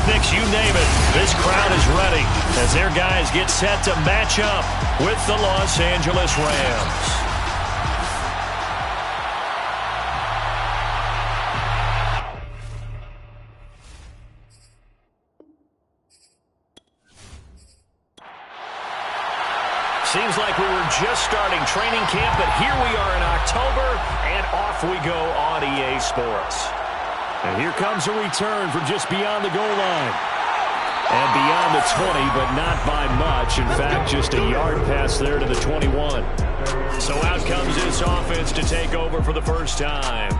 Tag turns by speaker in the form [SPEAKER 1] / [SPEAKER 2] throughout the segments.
[SPEAKER 1] picnics, you name it. This crowd is ready as their guys get set to match up with the Los Angeles Rams. Seems like we were just starting training camp, but here we are in October, and off we go on EA Sports. And here comes a return from just beyond the goal line. And beyond the 20, but not by much. In fact, just a yard pass there to the 21. So out comes this offense to take over for the first time.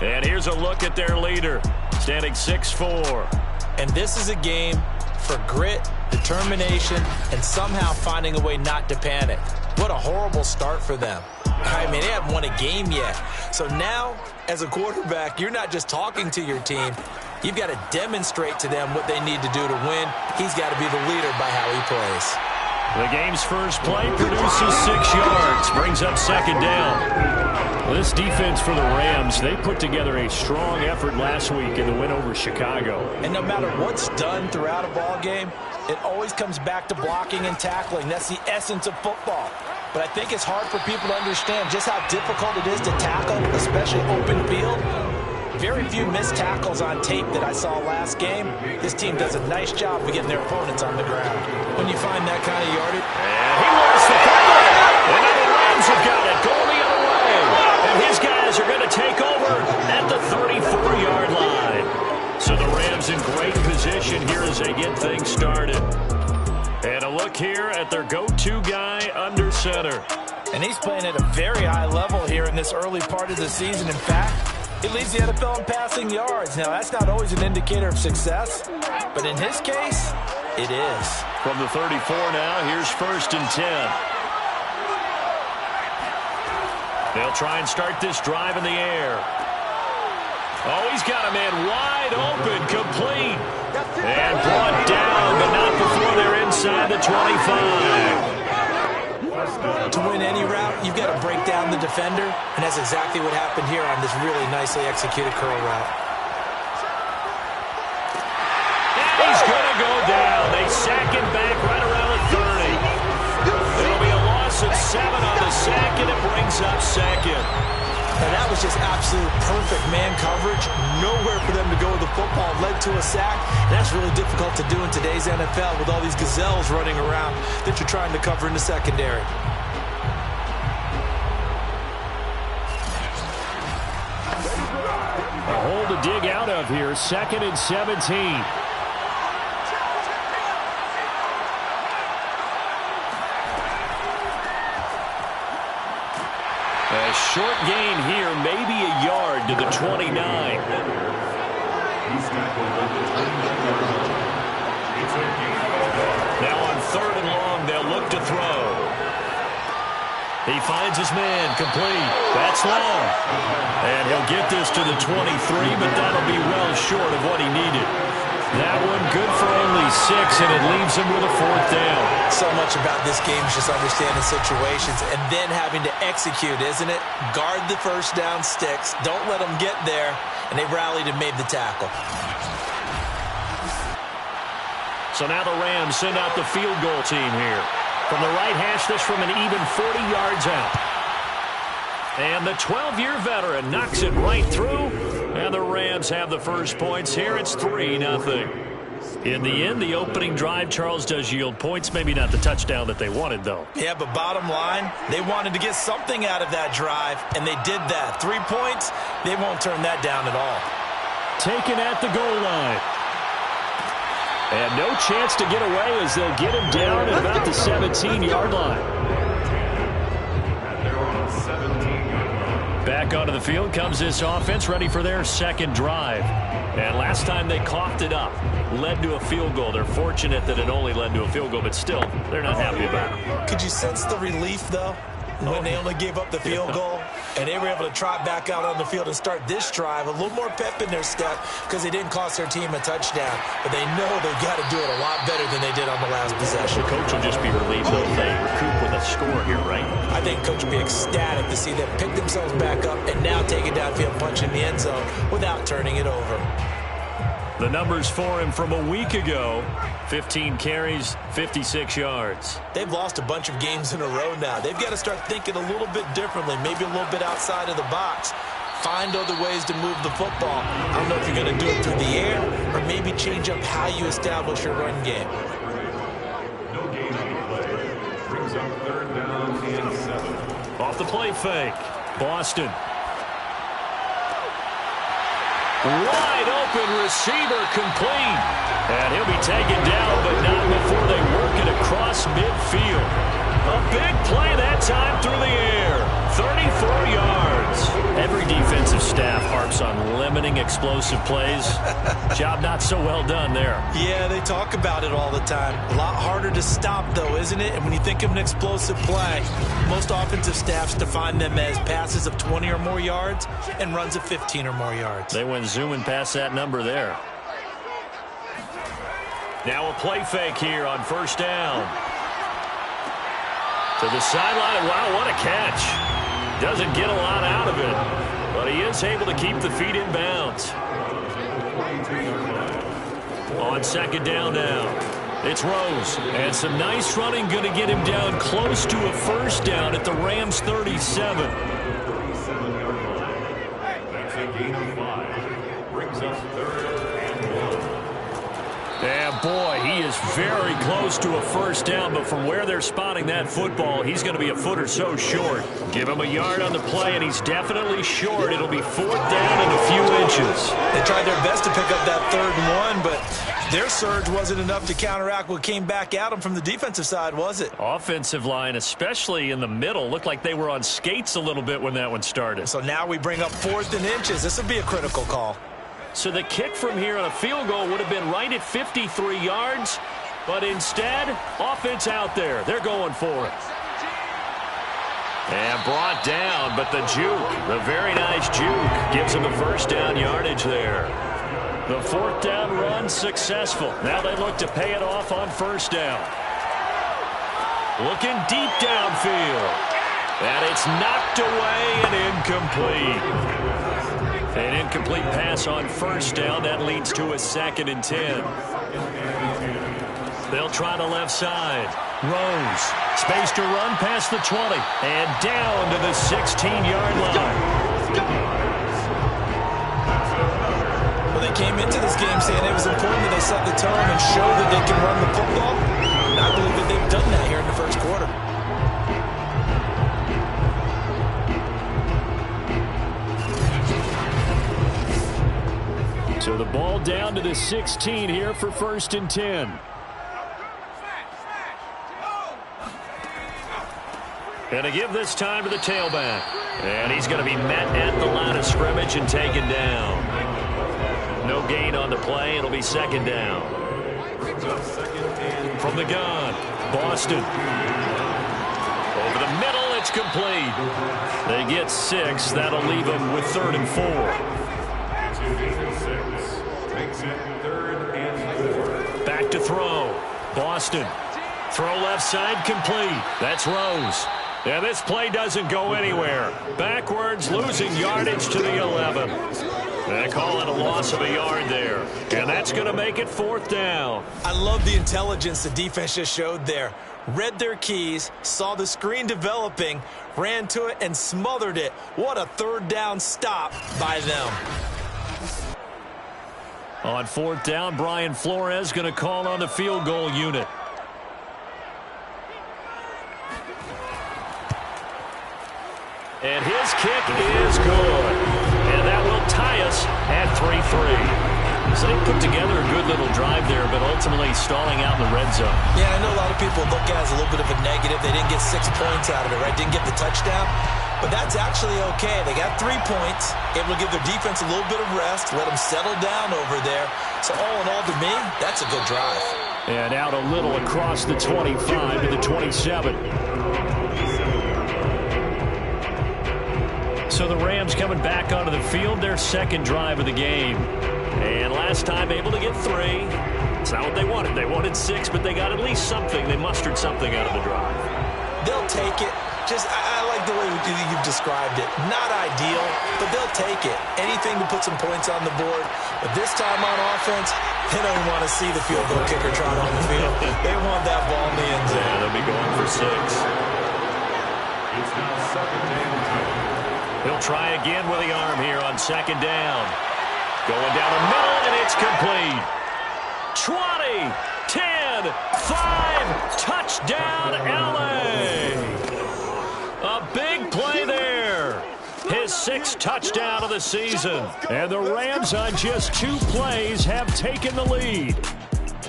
[SPEAKER 1] And here's a look at their leader, standing 6'4".
[SPEAKER 2] And this is a game for grit, determination, and somehow finding a way not to panic. What a horrible start for them. I mean, they haven't won a game yet. So now, as a quarterback, you're not just talking to your team. You've got to demonstrate to them what they need to do to win. He's got to be the leader by how he plays.
[SPEAKER 1] The game's first play produces 6 yards, brings up second down. This defense for the Rams, they put together a strong effort last week in the win over Chicago.
[SPEAKER 2] And no matter what's done throughout a ball game, it always comes back to blocking and tackling. That's the essence of football. But I think it's hard for people to understand just how difficult it is to tackle, especially open field. Very few missed tackles on tape that I saw last game. This team does a nice job of getting their opponents on the ground. When you find that kind of yardage.
[SPEAKER 1] And he lost the football. And now the Rams have got it going the other way. And his guys are going to take over at the 34-yard line. So the Rams in great position here as they get things started. And a look here at their go-to guy under center.
[SPEAKER 2] And he's playing at a very high level here in this early part of the season. In fact, he leads the NFL in passing yards. Now, that's not always an indicator of success, but in his case, it is.
[SPEAKER 1] From the 34 now, here's 1st and 10. They'll try and start this drive in the air. Oh, he's got a man wide open, complete. And brought down, but not before they're inside the 25.
[SPEAKER 2] To win any route, you've got to break down the defender, and that's exactly what happened here on this really nicely executed curl route.
[SPEAKER 1] And he's going to go down. They sack him back right around the 30. It'll be a loss of 7 on the sack, and it brings up second.
[SPEAKER 2] And that was just absolute perfect man coverage. Nowhere for them to go with the football. Led to a sack. And that's really difficult to do in today's NFL with all these gazelles running around that you're trying to cover in the secondary.
[SPEAKER 1] A hole to dig out of here. 2nd and 17. A short gain here, maybe a yard to the 29. Now on 3rd and long, they'll look to throw. He finds his man, complete. That's long. And he'll get this to the 23, but that'll be well short of what he needed. That one good for only 6, and it leaves him with a 4th down.
[SPEAKER 2] So much about this game is just understanding situations and then having to execute, isn't it? Guard the first down sticks. Don't let them get there. And they rallied and made the tackle.
[SPEAKER 1] So now the Rams send out the field goal team here. From the right hash, this from an even 40 yards out. And the 12-year veteran knocks it right through. And the Rams have the first points here. It's 3-0. In the end, the opening drive, Charles, does yield points. Maybe not the touchdown that they wanted, though.
[SPEAKER 2] Yeah, but bottom line, they wanted to get something out of that drive, and they did that. 3 points, they won't turn that down at all.
[SPEAKER 1] Taken at the goal line. And no chance to get away as they'll get him down at about the 17-yard line. Back onto the field comes this offense, ready for their second drive. And last time they coughed it up, led to a field goal. They're fortunate that it only led to a field goal, but still, they're not happy about it.
[SPEAKER 2] Could you sense the relief, though, when they only gave up the field goal? And they were able to trot back out on the field and start this drive. A little more pep in their step because they didn't cost their team a touchdown. But they know they've got to do it a lot better than they did on the last possession.
[SPEAKER 1] The coach will just be relieved that they recoup with a score here, right?
[SPEAKER 2] I think coach will be ecstatic to see them pick themselves back up and now take it downfield, punch in the end zone without turning it over.
[SPEAKER 1] The numbers for him from a week ago: 15 carries, 56 yards.
[SPEAKER 2] They've lost a bunch of games in a row now. They've got to start thinking a little bit differently, maybe a little bit outside of the box. Find other ways to move the football. I don't know if you're going to do it through the air or maybe change up how you establish your run game.
[SPEAKER 1] No gain on the play. Brings up 3rd down and 7. Off the play fake. Boston. Wide open receiver complete. And he'll be taken down, but not before they work it across midfield. A big play that time through the air. 34 yards. Every defensive staff harps on limiting explosive plays. Job not so well done there.
[SPEAKER 2] Yeah, they talk about it all the time. A lot harder to stop, though, isn't it? And when you think of an explosive play, most offensive staffs define them as passes of 20 or more yards and runs of 15 or more yards.
[SPEAKER 1] They went zooming past that number there. Now a play fake here on 1st down. To the sideline. Wow, what a catch. Doesn't get a lot out of it, but he is able to keep the feet in bounds. On 2nd down now, it's Rose. And some nice running, going to get him down close to a 1st down at the Rams 37. That's a gain of 5. Brings us 3rd and 1. And boy, he is very close to a 1st down, but from where they're spotting that football, he's going to be a foot or so short. Give him a yard on the play, and he's definitely short. It'll be 4th down and a few inches.
[SPEAKER 2] They tried their best to pick up that 3rd and 1, but their surge wasn't enough to counteract what came back at them from the defensive side, was it?
[SPEAKER 1] Offensive line, especially in the middle, looked like they were on skates a little bit when that one started.
[SPEAKER 2] So now we bring up 4th and inches. This would be a critical call.
[SPEAKER 1] So the kick from here on a field goal would have been right at 53 yards, but instead, offense out there. They're going for it. And brought down, but the juke, the very nice juke, gives him the 1st down yardage there. The 4th down run successful. Now they look to pay it off on 1st down. Looking deep downfield. And it's knocked away and incomplete. An incomplete pass on 1st down. That leads to a 2nd and 10. They'll try the left side. Rose. Space to run past the 20. And down to the 16-yard line.
[SPEAKER 2] Well, they came into this game saying it was important that they set the tone and show that they can run the football. And I believe that they've done that here in the 1st quarter.
[SPEAKER 1] So the ball down to the 16 here for 1st and 10. And to give this time to the tailback. And he's going to be met at the line of scrimmage and taken down. No gain on the play. It'll be 2nd down. From the gun, Boston. Over the middle, it's complete. They get 6. That'll leave them with 3rd and 4. Back to throw. Boston. Throw left side complete. That's Rose. And this play doesn't go anywhere. Backwards, losing yardage to the 11. They call it a loss of a yard there. And that's going to make it 4th down.
[SPEAKER 2] I love the intelligence the defense just showed there. Read their keys, saw the screen developing, ran to it, and smothered it. What a 3rd down stop by them.
[SPEAKER 1] On 4th down, Brian Flores going to call on the field goal unit. And his kick is good. And that will tie us at 3-3. So they put together a good little drive there, but ultimately stalling out in the red zone.
[SPEAKER 2] Yeah, I know a lot of people look at it as a little bit of a negative. They didn't get 6 points out of it, right? Didn't get the touchdown. But that's actually okay. They got 3 points, able to give their defense a little bit of rest, let them settle down over there. So all in all, to me, that's a good drive.
[SPEAKER 1] And out a little across the 25 to the 27. So the Rams coming back onto the field, their 2nd drive of the game. And last time able to get 3. It's not what they wanted. They wanted 6, but they got at least something. They mustered something out of the drive.
[SPEAKER 2] They'll take it. I like the way you've described it. Not ideal, but they'll take it. Anything to put some points on the board. But this time on offense, they don't want to see the field goal kicker trot on the field. They want that ball in the end zone.
[SPEAKER 1] Yeah, they'll be going for 6.
[SPEAKER 3] It's now second down.
[SPEAKER 1] He'll try again with the arm here on second down. Going down the middle, and it's complete. 20, 10, 5, touchdown, L.A. A big play there. His 6th touchdown of the season. And the Rams on just 2 plays have taken the lead.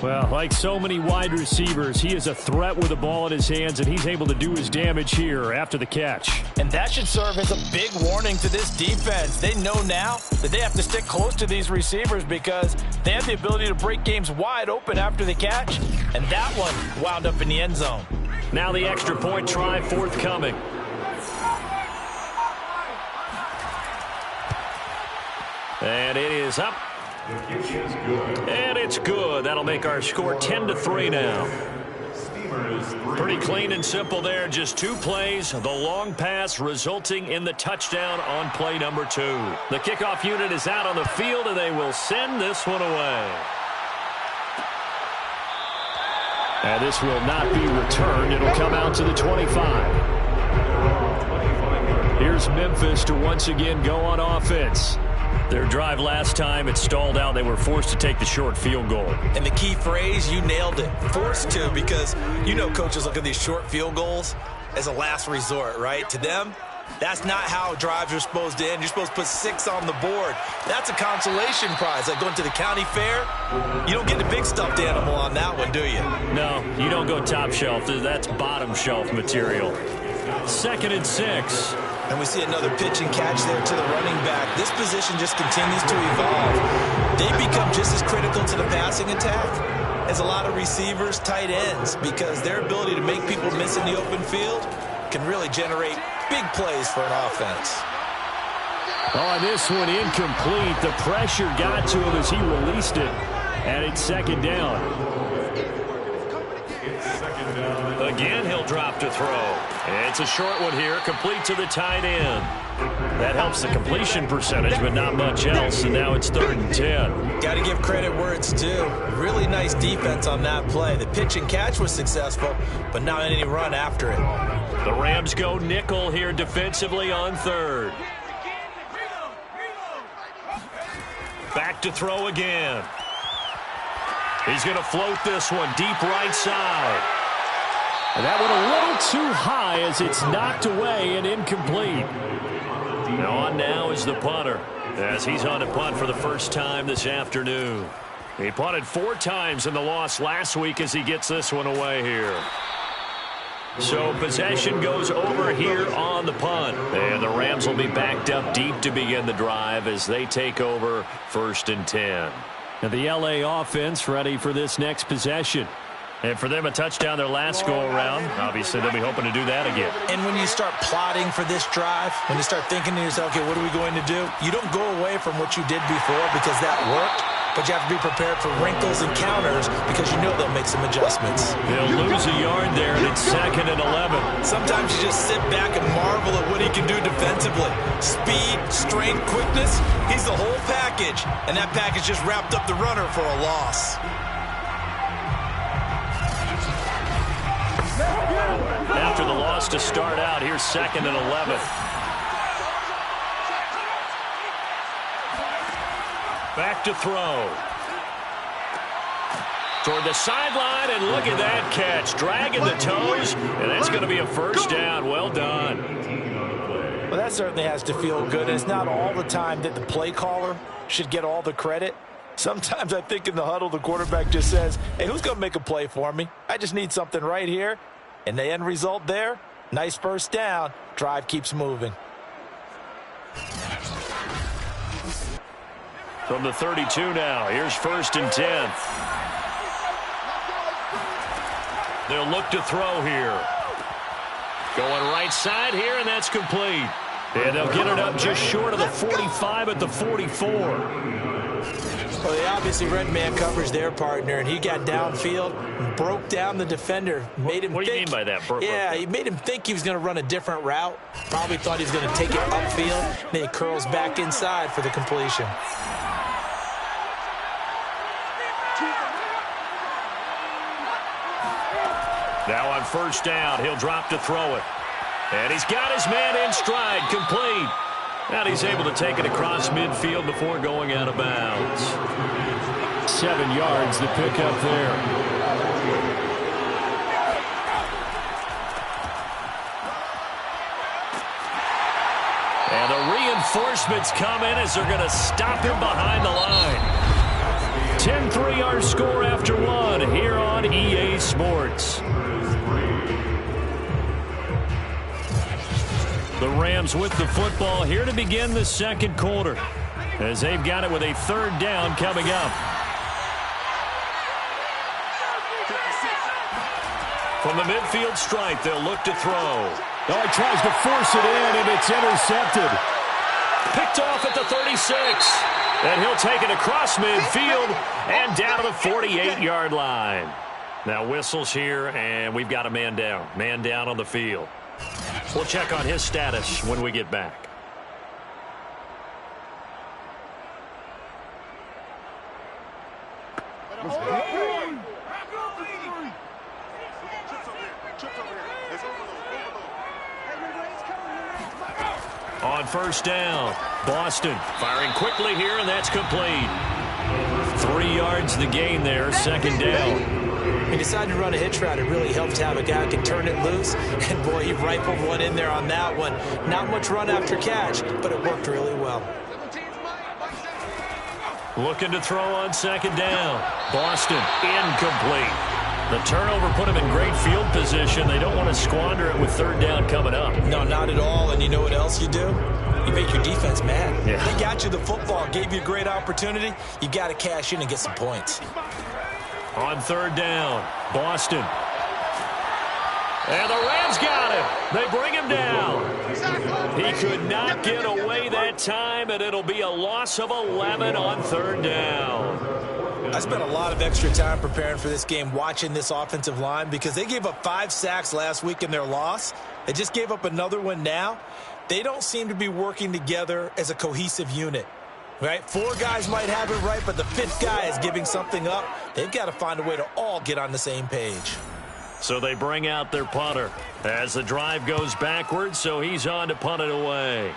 [SPEAKER 1] Well, like so many wide receivers, he is a threat with the ball in his hands, and he's able to do his damage here after the catch.
[SPEAKER 2] And that should serve as a big warning to this defense. They know now that they have to stick close to these receivers because they have the ability to break games wide open after the catch, and that one wound up in the end zone.
[SPEAKER 1] Now the extra point try forthcoming. And it is up. And it's good. That'll make our score 10-3 now. Pretty clean and simple there. Just 2 plays. The long pass resulting in the touchdown on play number 2. The kickoff unit is out on the field, and they will send this one away. And this will not be returned. It'll come out to the 25. Here's Memphis to once again go on offense. Their drive last time, it stalled out. They were forced to take the short field goal.
[SPEAKER 2] And the key phrase, you nailed it. Forced to, because you know coaches look at these short field goals as a last resort, right? To them, that's not how drives are supposed to end. You're supposed to put 6 on the board. That's a consolation prize. Like going to the county fair, you don't get the big stuffed animal on that one, do you?
[SPEAKER 1] No, you don't go top shelf. That's bottom shelf material. 2nd and 6.
[SPEAKER 2] And we see another pitch and catch there to the running back. This position just continues to evolve. They become just as critical to the passing attack as a lot of receivers, tight ends, because their ability to make people miss in the open field can really generate big plays for an offense.
[SPEAKER 1] Oh, this one incomplete. The pressure got to him as he released it. And it's 2nd down. Again, he'll drop to throw. It's a short one here, complete to the tight end. That helps the completion percentage, but not much else, and now it's 3rd and 10.
[SPEAKER 2] Got to give credit where it's due. Really nice defense on that play. The pitch and catch was successful, but not any run after it.
[SPEAKER 1] The Rams go nickel here defensively on 3rd. Back to throw again. He's going to float this one deep right side. And that went a little too high as it's knocked away and incomplete. Now on now is the punter as he's on a punt for the first time this afternoon. He punted 4 times in the loss last week as he gets this one away here. So possession goes over here on the punt. And the Rams will be backed up deep to begin the drive as they take over 1st and 10. And the LA offense ready for this next possession. And for them, a touchdown their last go-around. Obviously, they'll be hoping to do that again.
[SPEAKER 2] And when you start plotting for this drive, when you start thinking to yourself, okay, what are we going to do? You don't go away from what you did before because that worked, but you have to be prepared for wrinkles and counters because you know they'll make some adjustments.
[SPEAKER 1] They'll lose a yard there, and it's 2nd and 11.
[SPEAKER 2] Sometimes you just sit back and marvel at what he can do defensively. Speed, strength, quickness, he's the whole package. And that package just wrapped up the runner for a loss.
[SPEAKER 1] After the loss to start out, here's 2nd and 11. Back to throw. Toward the sideline, and look at that catch. Dragging the toes, and that's going to be a 1st down. Well done.
[SPEAKER 2] Well, that certainly has to feel good, and it's not all the time that the play caller should get all the credit. Sometimes I think in the huddle, the quarterback just says, hey, who's going to make a play for me? I just need something right here. And the end result there, nice 1st down. Drive keeps moving.
[SPEAKER 1] From the 32 now, here's 1st and 10. They'll look to throw here. Going right side here, and that's complete. And they'll get it up just short of the 45 at the 44.
[SPEAKER 2] Well, they obviously read man coverage their partner, and he got downfield and broke down the defender. Made him
[SPEAKER 1] what do you
[SPEAKER 2] think,
[SPEAKER 1] mean by that?
[SPEAKER 2] Yeah, he made him think he was going to run a different route. Probably thought he was going to take it upfield. Then he curls back inside for the completion.
[SPEAKER 1] Now on first down, he'll drop to throw it. And he's got his man in stride, complete. And he's able to take it across midfield before going out of bounds. 7 yards to pick up there. And the reinforcements come in as they're going to stop him behind the line. 10-3 our score after one here on EA Sports. The Rams with the football here to begin the second quarter as they've got it with a third down coming up. From the midfield stripe, they'll look to throw.
[SPEAKER 4] Oh, he tries to force it in, and it's intercepted.
[SPEAKER 1] Picked off at the 36. And he'll take it across midfield and down to the 48-yard line. Now whistles here, and we've got a man down. Man down on the field. We'll check on his status when we get back. On first down, Boston firing quickly here, and that's complete. 3 yards the gain there, second down.
[SPEAKER 2] He decided to run a hitch route. It really helped to have a guy who can turn it loose. And, boy, he rifled one in there on that one. Not much run after catch, but it worked really well.
[SPEAKER 1] Looking to throw on second down. Boston incomplete. The turnover put him in great field position. They don't want to squander it with third down coming up.
[SPEAKER 2] No, not at all. And you know what else you do? You make your defense mad.
[SPEAKER 1] Yeah.
[SPEAKER 2] They got you the football, gave you a great opportunity. You got to cash in and get some points.
[SPEAKER 1] On third down, Boston. And the Rams got him. They bring him down. He could not get away that time, and it'll be a loss of 11 on third down.
[SPEAKER 2] I spent a lot of extra time preparing for this game, watching this offensive line, because they gave up 5 sacks last week in their loss. They just gave up another one now. They don't seem to be working together as a cohesive unit. Right? 4 guys might have it right, but the 5th guy is giving something up. They've got to find a way to all get on the same page.
[SPEAKER 1] So they bring out their punter as the drive goes backwards, so he's on to punt it away.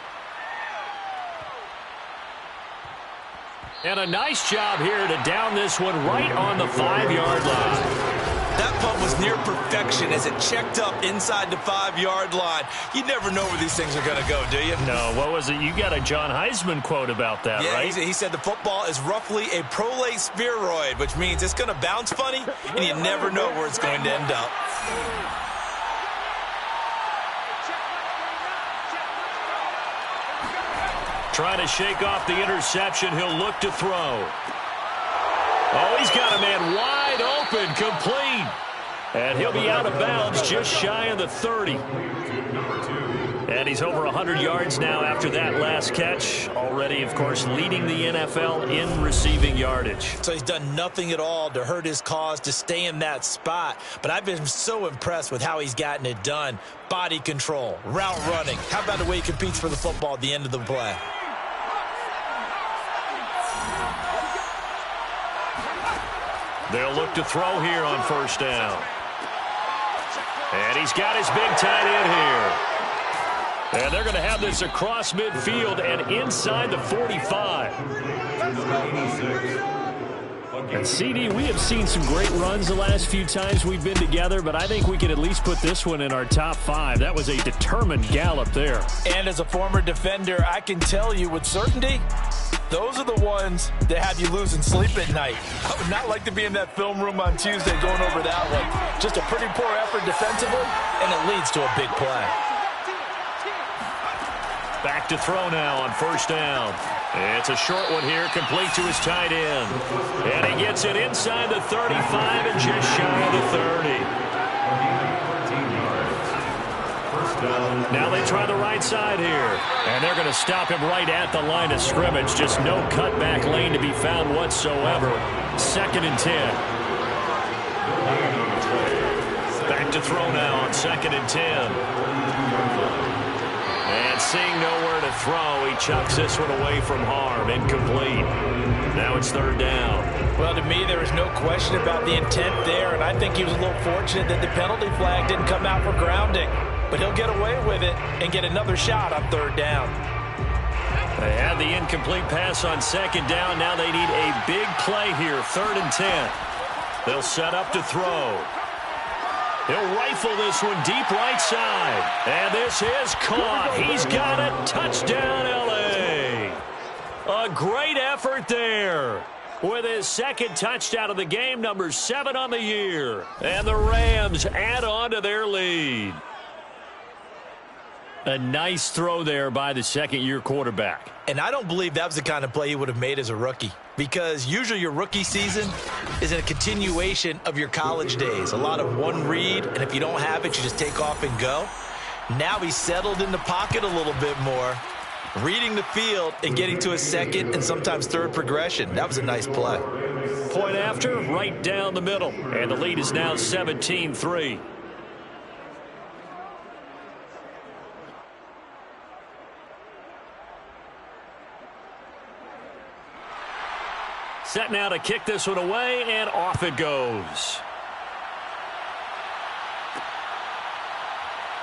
[SPEAKER 1] And a nice job here to down this one right on the 5-yard line.
[SPEAKER 2] That punt was near perfection as it checked up inside the 5-yard line. You never know where these things are going to go, do you?
[SPEAKER 1] No, what was it? You got a John Heisman quote about that, right?
[SPEAKER 2] Yeah, he said the football is roughly a prolate spheroid, which means it's going to bounce funny, and you never know where it's going to end up.
[SPEAKER 1] Trying to shake off the interception. He'll look to throw. Oh, he's got a man wide open, complete. And he'll be out of bounds just shy of the 30. And he's over 100 yards now after that last catch. Already, of course, leading the NFL in receiving yardage.
[SPEAKER 2] So he's done nothing at all to hurt his cause, to stay in that spot. But I've been so impressed with how he's gotten it done. Body control, route running. How about the way he competes for the football at the end of the play?
[SPEAKER 1] They'll look to throw here on first down. And he's got his big tight end here. And they're going to have this across midfield and inside the 45. And CD, we have seen some great runs the last few times we've been together, but I think we can at least put this one in our top 5. That was a determined gallop there.
[SPEAKER 2] And as a former defender, I can tell you with certainty, those are the ones that have you losing sleep at night. I would not like to be in that film room on Tuesday going over that one. Just a pretty poor effort defensively, and it leads to a big play.
[SPEAKER 1] Back to throw now on first down. It's a short one here, complete to his tight end. And he gets it inside the 35 and just shy of the 30. Now they try the right side here. And they're going to stop him right at the line of scrimmage. Just no cutback lane to be found whatsoever. 2nd and 10. Back to throw now on 2nd and 10. And seeing nowhere to throw, he chucks this one away from harm. Incomplete. Now it's 3rd down.
[SPEAKER 2] Well, to me, there was no question about the intent there, and I think he was a little fortunate that the penalty flag didn't come out for grounding. But he'll get away with it and get another shot on 3rd down.
[SPEAKER 1] They had the incomplete pass on 2nd down. Now they need a big play here, 3rd and 10. They'll set up to throw. He'll rifle this one deep right side. And this is caught. He's got it. Touchdown, L.A. A great effort there. With his 2nd touchdown of the game, number 7 on the year. And the Rams add on to their lead. A nice throw there by the 2nd-year quarterback.
[SPEAKER 2] And I don't believe that was the kind of play he would have made as a rookie. Because usually your rookie season is a continuation of your college days. A lot of one read, and if you don't have it, you just take off and go. Now he's settled in the pocket a little bit more, reading the field and getting to a 2nd and sometimes 3rd progression. That was a nice play.
[SPEAKER 1] Point after, right down the middle. And the lead is now 17-3. Set now to kick this one away, and off it goes.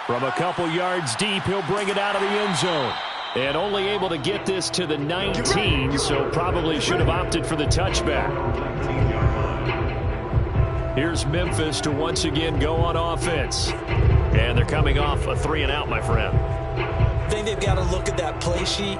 [SPEAKER 1] From a couple yards deep, he'll bring it out of the end zone. And only able to get this to the 19, so probably should have opted for the touchback. Here's Memphis to once again go on offense. And they're coming off a 3-and-out, my friend.
[SPEAKER 2] I think they've got to look at that play sheet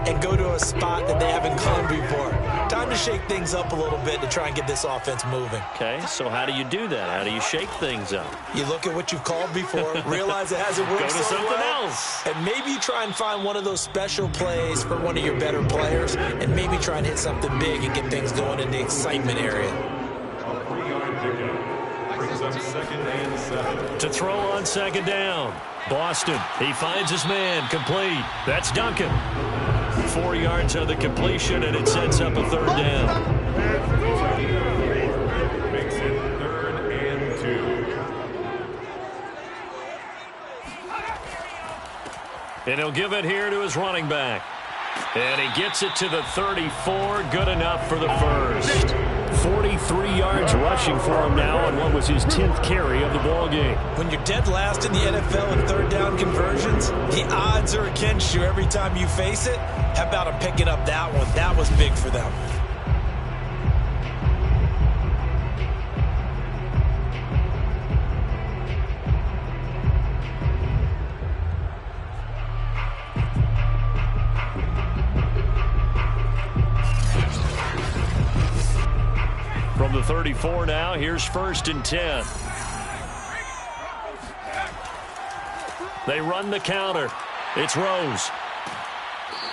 [SPEAKER 2] and go to a spot that they haven't gone before. Time to shake things up a little bit to try and get this offense moving.
[SPEAKER 1] Okay, so how do you do that? How do you shake things up?
[SPEAKER 2] You look at what you've called before, realize it hasn't worked
[SPEAKER 1] Go to
[SPEAKER 2] so
[SPEAKER 1] something
[SPEAKER 2] well,
[SPEAKER 1] else.
[SPEAKER 2] and maybe you try and find one of those special plays for one of your better players, and maybe try and hit something big and get things going in the excitement area.
[SPEAKER 1] To throw on 2nd down. Boston, he finds his man, complete. That's Duncan. 4 yards on the completion, and it sets up a 3rd down.
[SPEAKER 3] Makes it 3rd and 2.
[SPEAKER 1] And he'll give it here to his running back. And he gets it to the 34. Good enough for the first. 43 yards rushing for him now on what was his 10th carry of the ball game.
[SPEAKER 2] When you're dead last in the NFL in 3rd down conversions, the odds are against you every time you face it. How about him picking up that one? That was big for them.
[SPEAKER 1] From the 34 now, here's 1st and 10. They run the counter. It's Rose.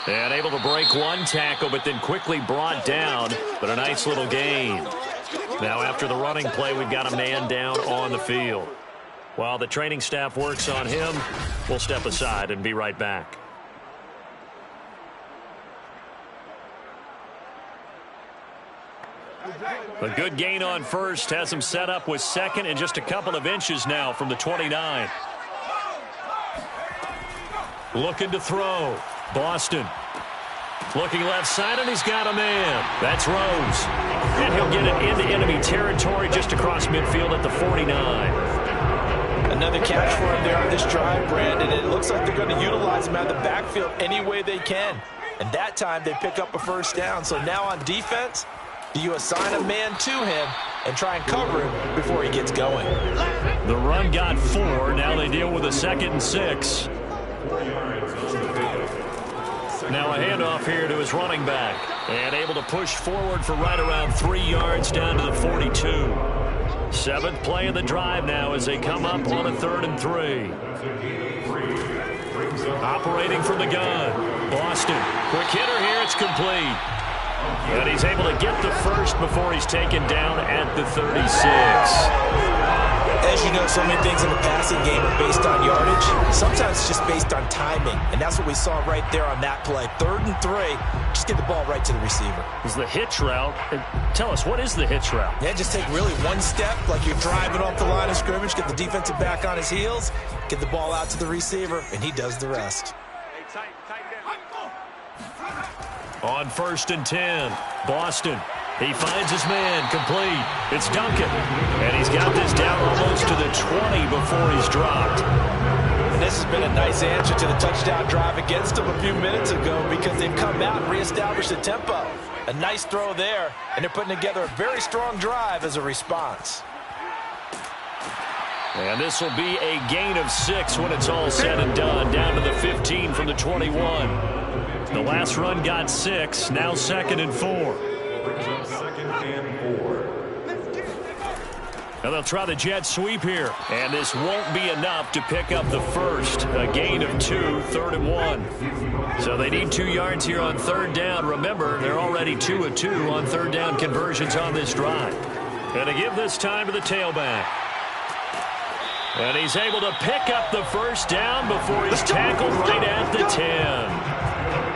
[SPEAKER 1] And able to break one tackle, but then quickly brought down. But a nice little gain. Now after the running play, we've got a man down on the field. While the training staff works on him, we'll step aside and be right back. A good gain on 1st, has him set up with 2nd and just a couple of inches now from the 29. Looking to throw. Boston. Looking left side, and he's got a man. That's Rose. And he'll get it into enemy territory just across midfield at the 49.
[SPEAKER 2] Another catch for him there on this drive, Brandon. And it looks like they're going to utilize him out of the backfield any way they can. And that time they pick up a 1st down. So now on defense, do you assign a man to him and try and cover him before he gets going?
[SPEAKER 1] The run got 4. Now they deal with a 2nd and 6. Now a handoff here to his running back. And able to push forward for right around 3 yards down to the 42. 7th play of the drive now as they come up on a 3rd and 3. Operating from the gun. Boston. Quick hitter here. It's complete. And he's able to get the first before he's taken down at the 36.
[SPEAKER 2] As you know, so many things in the passing game are based on yardage. Sometimes it's just based on timing, and that's what we saw right there on that play. 3rd and 3, just get the ball right to the receiver.
[SPEAKER 1] It's the hitch route. Tell us, what is the hitch route?
[SPEAKER 2] Yeah, just take really one step like you're driving off the line of scrimmage, get the defensive back on his heels, get the ball out to the receiver, and he does the rest.
[SPEAKER 1] On 1st and 10, Boston. He finds his man, complete. It's Duncan. And he's got this down almost to the 20 before he's dropped.
[SPEAKER 2] And this has been a nice answer to the touchdown drive against them a few minutes ago because they've come out and reestablished the tempo. A nice throw there, and they're putting together a very strong drive as a response.
[SPEAKER 1] And this will be a gain of 6 when it's all said and done, down to the 15 from the 21. The last run got 6, now 2nd and 4. Now they'll try the jet sweep here. And this won't be enough to pick up the first. A gain of 2, 3rd and 1. So they need 2 yards here on 3rd down. Remember, they're already 2 of 2 on 3rd down conversions on this drive. And to give this time to the tailback. And he's able to pick up the first down before he's tackled right at the 10.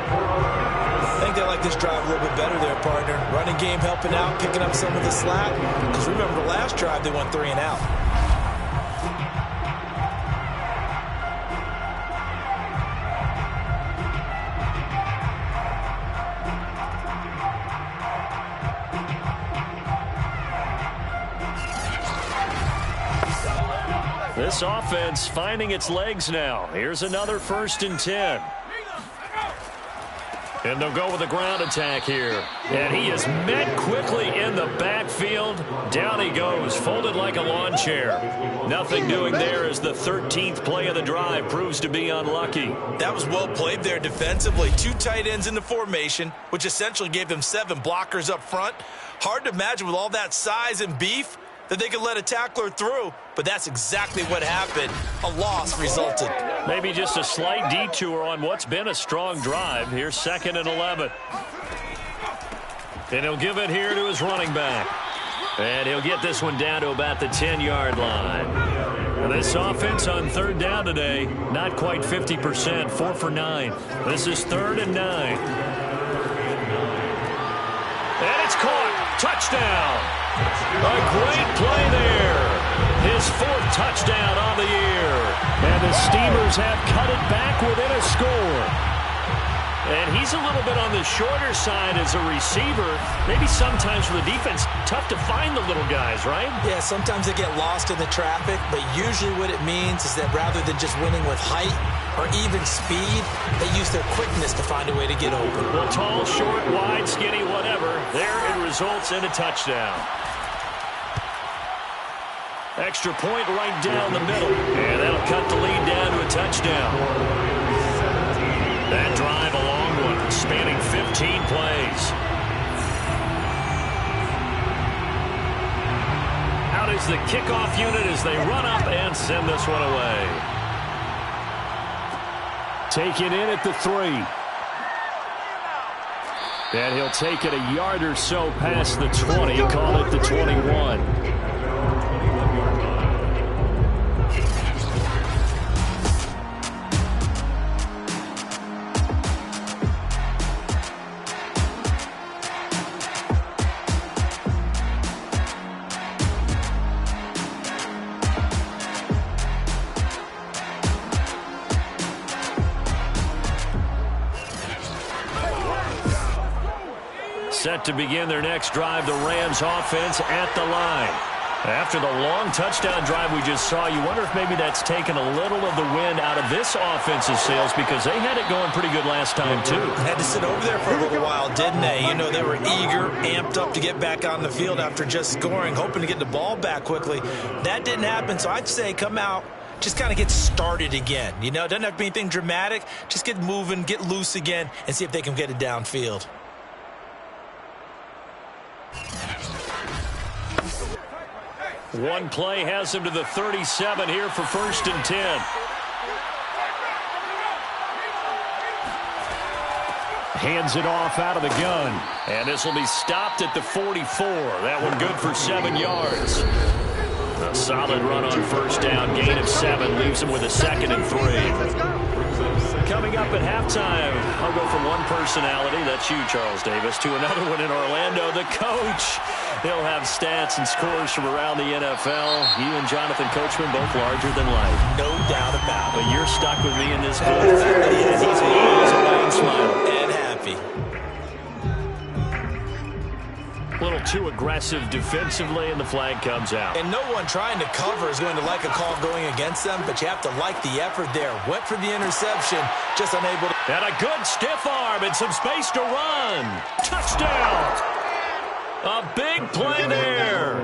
[SPEAKER 2] I think they like this drive a little bit better there, partner. Running game helping out, picking up some of the slack. Because remember, the last drive, they went 3 and out.
[SPEAKER 1] This offense finding its legs now. Here's another 1st and 10. And they'll go with a ground attack here. And he is met quickly in the backfield. Down he goes, folded like a lawn chair. Nothing doing there as the 13th play of the drive proves to be unlucky.
[SPEAKER 2] That was well played there defensively. 2 tight ends in the formation, which essentially gave them 7 blockers up front. Hard to imagine with all that size and beef that they could let a tackler through, but that's exactly what happened. A loss resulted.
[SPEAKER 1] Maybe just a slight detour on what's been a strong drive. Here's 2nd and 11. And he'll give it here to his running back. And he'll get this one down to about the 10-yard line. And this offense on 3rd down today, not quite 50%, 4 for 9. This is 3rd and 9. And it's caught. Touchdown. A great play there. His 4th touchdown on the year. And the Steelers have cut it back within a score. And he's a little bit on the shorter side as a receiver. Maybe sometimes for the defense, tough to find the little guys, right?
[SPEAKER 2] Yeah, sometimes they get lost in the traffic, but usually what it means is that rather than just winning with height or even speed, they use their quickness to find a way to get open.
[SPEAKER 1] Well, tall, short, wide, skinny, whatever. There it results in a touchdown. Extra point right down the middle. And that'll cut the lead down to a touchdown. That drive, a long one, spanning 15 plays. Out is the kickoff unit as they run up and send this one away.
[SPEAKER 4] Taken in at the 3.
[SPEAKER 1] And he'll take it a yard or so past the 20, call it the 21. Set to begin their next drive, the Rams offense at the line. After the long touchdown drive we just saw, you wonder if maybe that's taken a little of the wind out of this offensive sails because they had it going pretty good last time, too.
[SPEAKER 2] Had to sit over there for a little while, didn't they? You know, they were eager, amped up to get back on the field after just scoring, hoping to get the ball back quickly. That didn't happen, so I'd say come out, just kind of get started again. You know, it doesn't have to be anything dramatic. Just get moving, get loose again, and see if they can get it downfield.
[SPEAKER 1] One play has him to the 37 here for 1st and 10.
[SPEAKER 4] Hands it off out of the gun.
[SPEAKER 1] And this will be stopped at the 44. That one good for 7 yards. A solid run on first down. Gain of 7 leaves him with a 2nd and 3. Coming up at halftime, I'll go from one personality, that's you, Charles Davis, to another one in Orlando, the coach. He'll have stats and scores from around the NFL. You and Jonathan Coachman both larger than life.
[SPEAKER 2] No doubt about it.
[SPEAKER 1] But you're stuck with me in this booth. Yeah, he's away and smiling.
[SPEAKER 2] And happy.
[SPEAKER 1] A little too aggressive defensively, and the flag comes out.
[SPEAKER 2] And no one trying to cover is going to like a call going against them, but you have to like the effort there. Went for the interception, just unable to.
[SPEAKER 1] And a good stiff arm and some space to run. Touchdown! A big play there.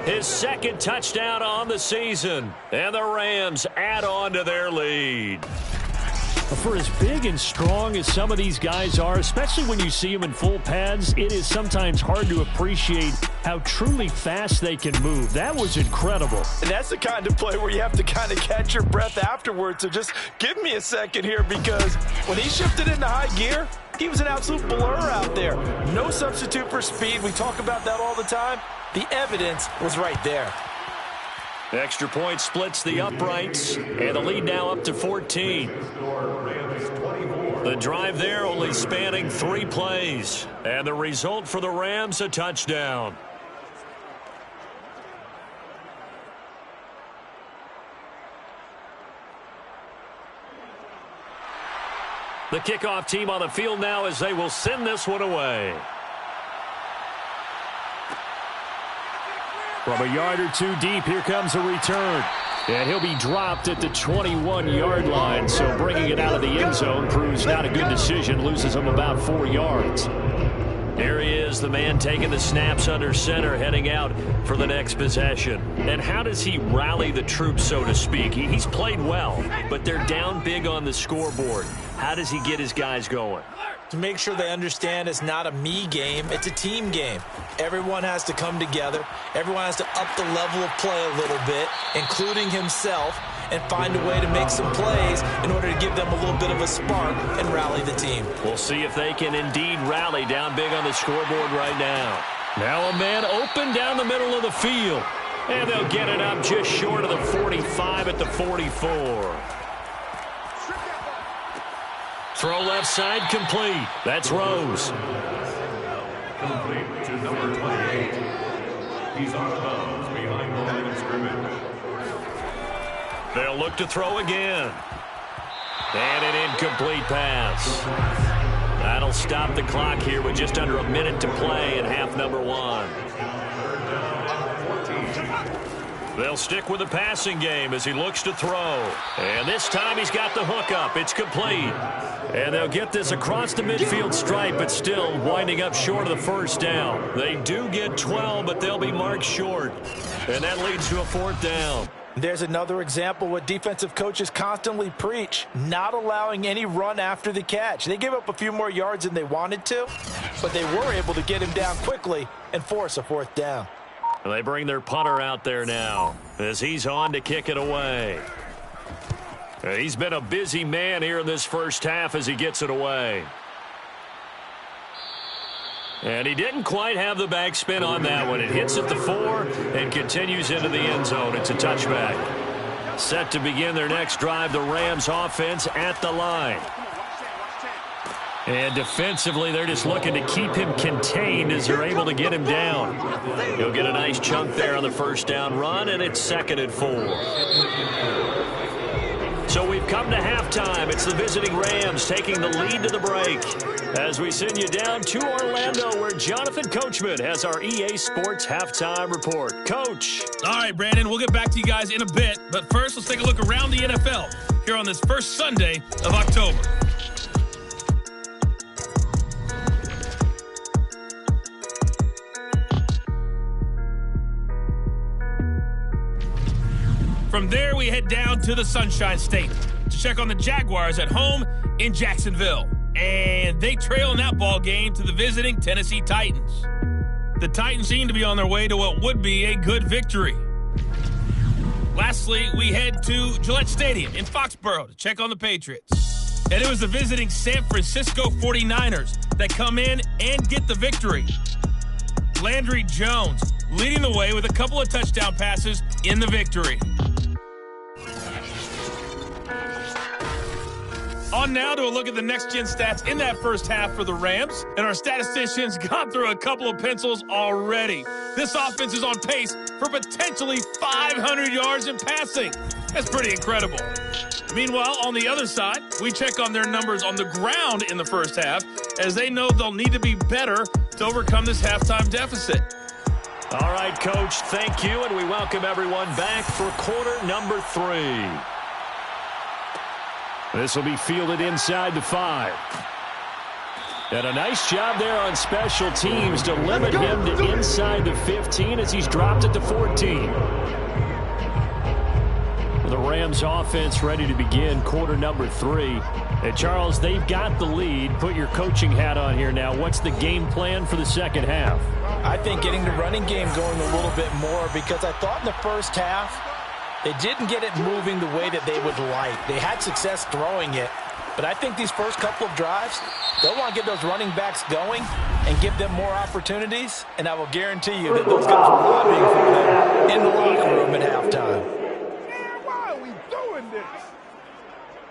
[SPEAKER 1] His 2nd touchdown on the season. And the Rams add on to their lead. For as big and strong as some of these guys are, especially when you see them in full pads, it is sometimes hard to appreciate how truly fast they can move. That was incredible.
[SPEAKER 2] And that's the kind of play where you have to kind of catch your breath afterwards. So just give me a second here, because when he shifted into high gear, he was an absolute blur out there. No substitute for speed. We talk about that all the time. The evidence was right there.
[SPEAKER 1] Extra point splits the uprights, and the lead now up to 14. The drive there only spanning 3 plays, and the result for the Rams, a touchdown. The kickoff team on the field now as they will send this one away. From a yard or 2 deep, here comes a return. And he'll be dropped at the 21-yard line, so bringing it out of the end zone proves not a good decision, loses him about 4 yards. Here he is, the man taking the snaps under center, heading out for the next possession. And how does he rally the troops, so to speak? He's played well, but they're down big on the scoreboard. How does he get his guys going?
[SPEAKER 2] To make sure they understand it's not a me game, it's a team game. Everyone has to come together. Everyone has to up the level of play a little bit, including himself, and find a way to make some plays in order to give them a little bit of a spark and rally the team.
[SPEAKER 1] We'll see if they can indeed rally down big on the scoreboard right now. Now a man open down the middle of the field. And they'll get it up just short of the 45 at the 44. Throw left side complete. That's Rose.
[SPEAKER 3] Complete to number 28. He's on the bounds behind the line of scrimmage.
[SPEAKER 1] They'll look to throw again. And an incomplete pass. That'll stop the clock here with just under a minute to play in half number 1. They'll stick with the passing game as he looks to throw. And this time he's got the hook up. It's complete. And they'll get this across the midfield stripe, but still winding up short of the first down. They do get 12, but they'll be marked short. And that leads to a 4th down.
[SPEAKER 2] There's another example what defensive coaches constantly preach, not allowing any run after the catch. They gave up a few more yards than they wanted to, but they were able to get him down quickly and force a 4th down.
[SPEAKER 1] They bring their punter out there now as he's on to kick it away. He's been a busy man here in this first half as he gets it away. And he didn't quite have the backspin on that one. It hits at the 4 and continues into the end zone. It's a touchback. Set to begin their next drive, the Rams offense at the line. And defensively, they're just looking to keep him contained as they're able to get him down. He'll get a nice chunk there on the first down run, and it's 2nd and 4. So we've come to halftime. It's the visiting Rams taking the lead to the break as we send you down to Orlando where Jonathan Coachman has our EA Sports Halftime Report. Coach.
[SPEAKER 5] All right, Brandon, we'll get back to you guys in a bit. But first, let's take a look around the NFL here on this first Sunday of October. From there, we head down to the Sunshine State to check on the Jaguars at home in Jacksonville. And they trail in that ball game to the visiting Tennessee Titans. The Titans seem to be on their way to what would be a good victory. Lastly, we head to Gillette Stadium in Foxborough to check on the Patriots. And it was the visiting San Francisco 49ers that come in and get the victory. Landry Jones leading the way with a couple of touchdown passes in the victory. On now to a look at the next-gen stats in that first half for the Rams. And our statisticians gone through a couple of pencils already. This offense is on pace for potentially 500 yards in passing. That's pretty incredible. Meanwhile, on the other side, we check on their numbers on the ground in the first half, as they know they'll need to be better to overcome this halftime deficit.
[SPEAKER 1] All right, Coach, thank you, and we welcome everyone back for quarter number 3.
[SPEAKER 4] This will be fielded inside the 5. And a nice job there on special teams to limit him to inside the 15 as he's dropped it to 14. The Rams offense ready to begin quarter number 3. And Charles, they've got the lead. Put your coaching hat on here now. What's the game plan for the second half?
[SPEAKER 2] I think getting the running game going a little bit more, because I thought in the first half they didn't get it moving the way that they would like. They had success throwing it, but I think these first couple of drives, they'll want to get those running backs going and give them more opportunities, and I will guarantee you that those guys were lobbying for them in the locker room at halftime.
[SPEAKER 6] Why are we doing this?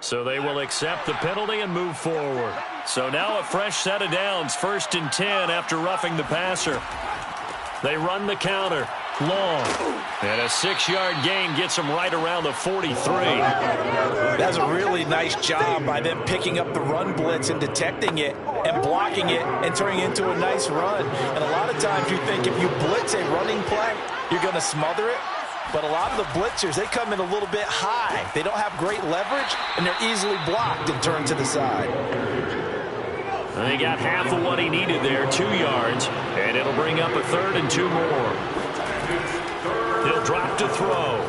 [SPEAKER 1] So they will accept the penalty and move forward. So now a fresh set of downs, 1st and 10 after roughing the passer. They run the counter. Long. And a 6-yard gain gets them right around the 43.
[SPEAKER 2] That's a really nice job by them picking up the run blitz and detecting it and blocking it and turning it into a nice run. And a lot of times you think if you blitz a running play, you're going to smother it. But a lot of the blitzers, they come in a little bit high. They don't have great leverage, and they're easily blocked and turned to the side.
[SPEAKER 1] And they got half of what he needed there, 2 yards. And it'll bring up a 3rd and 2 more. He'll drop to throw.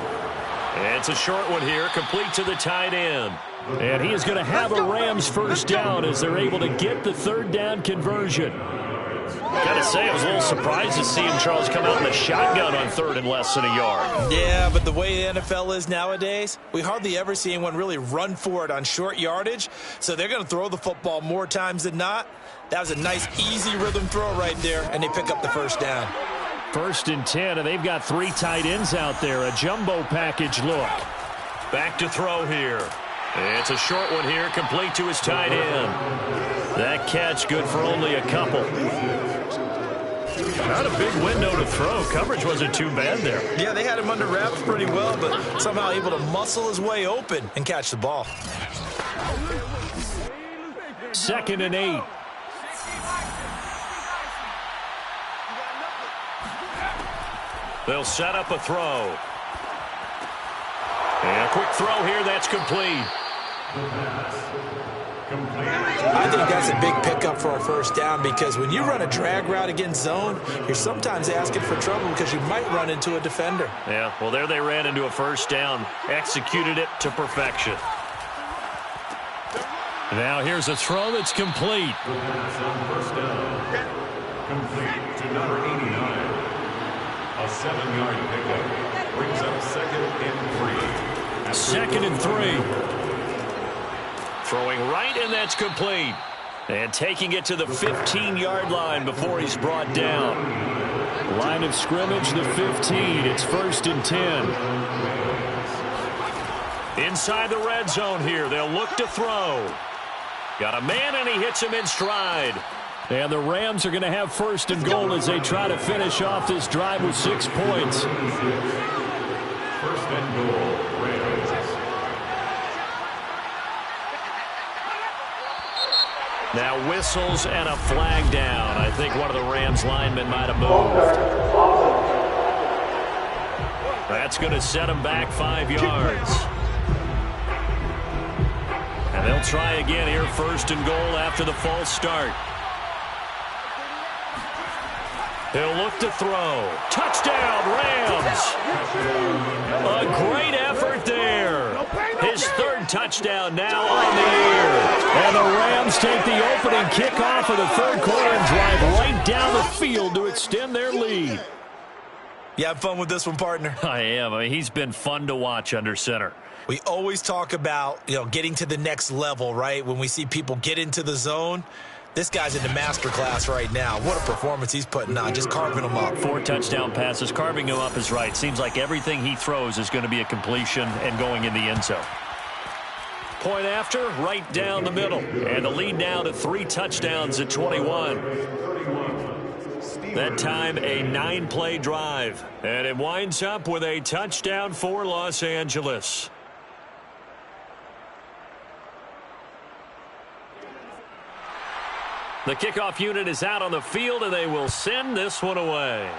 [SPEAKER 1] And it's a short one here, complete to the tight end.
[SPEAKER 4] And he is going to have a Rams first down as they're able to get the 3rd down conversion.
[SPEAKER 1] Gotta say, I was a little surprised to see him, Charles, come out in the shotgun on 3rd and less than a yard.
[SPEAKER 2] Yeah, but the way the NFL is nowadays, we hardly ever see anyone really run for it on short yardage. So they're going to throw the football more times than not. That was a nice, easy rhythm throw right there, and they pick up the first down.
[SPEAKER 4] 1st and 10, and they've got 3 tight ends out there. A jumbo package look.
[SPEAKER 1] Back to throw here. It's a short one here, complete to his tight end. That catch good for only a couple. Not a big window to throw. Coverage wasn't too bad there.
[SPEAKER 2] Yeah, they had him under wraps pretty well, but somehow able to muscle his way open and catch the ball.
[SPEAKER 4] 2nd and 8.
[SPEAKER 1] They'll set up a throw. And a quick throw here, that's complete.
[SPEAKER 2] I think that's a big pickup for a first down, because when you run a drag route against zone, you're sometimes asking for trouble because you might run into a defender.
[SPEAKER 1] Yeah, well, there they ran into a first down. Executed it to perfection.
[SPEAKER 4] Now here's a throw that's complete.
[SPEAKER 3] First down. Complete to number 89. A 7-yard pickup brings up 2nd and 3.
[SPEAKER 4] 2nd and 3.
[SPEAKER 1] Throwing right, and that's complete. And taking it to the 15-yard line before he's brought down.
[SPEAKER 4] Line of scrimmage, the 15. It's 1st and 10.
[SPEAKER 1] Inside the red zone here. They'll look to throw. Got a man, and he hits him in stride.
[SPEAKER 4] And the Rams are going to have 1st and goal as they try to finish off this drive with 6 points.
[SPEAKER 3] 1st and goal, Rams.
[SPEAKER 1] Now whistles and a flag down. I think one of the Rams linemen might have moved. That's going to set him back 5 yards. And they'll try again here, 1st and goal after the false start. He'll look to throw. Touchdown, Rams! A great effort there. His 3rd touchdown now on the year.
[SPEAKER 4] And the Rams take the opening kickoff of the 3rd quarter and drive right down the field to extend their lead.
[SPEAKER 2] You have fun with this one, partner?
[SPEAKER 1] I am. I mean, he's been fun to watch under center.
[SPEAKER 2] We always talk about, getting to the next level, right? When we see people get into the zone, This guy's in the master class right now. What a performance he's putting on, just carving them up.
[SPEAKER 4] 4 touchdown passes. Carving him up is right. Seems like everything he throws is going to be a completion and going in the end zone. Point after, right down the middle. And the lead now to 3 touchdowns at 21. That time, a 9-play drive. And it winds up with a touchdown for Los Angeles. The kickoff unit is out on the field, and they will send this one away.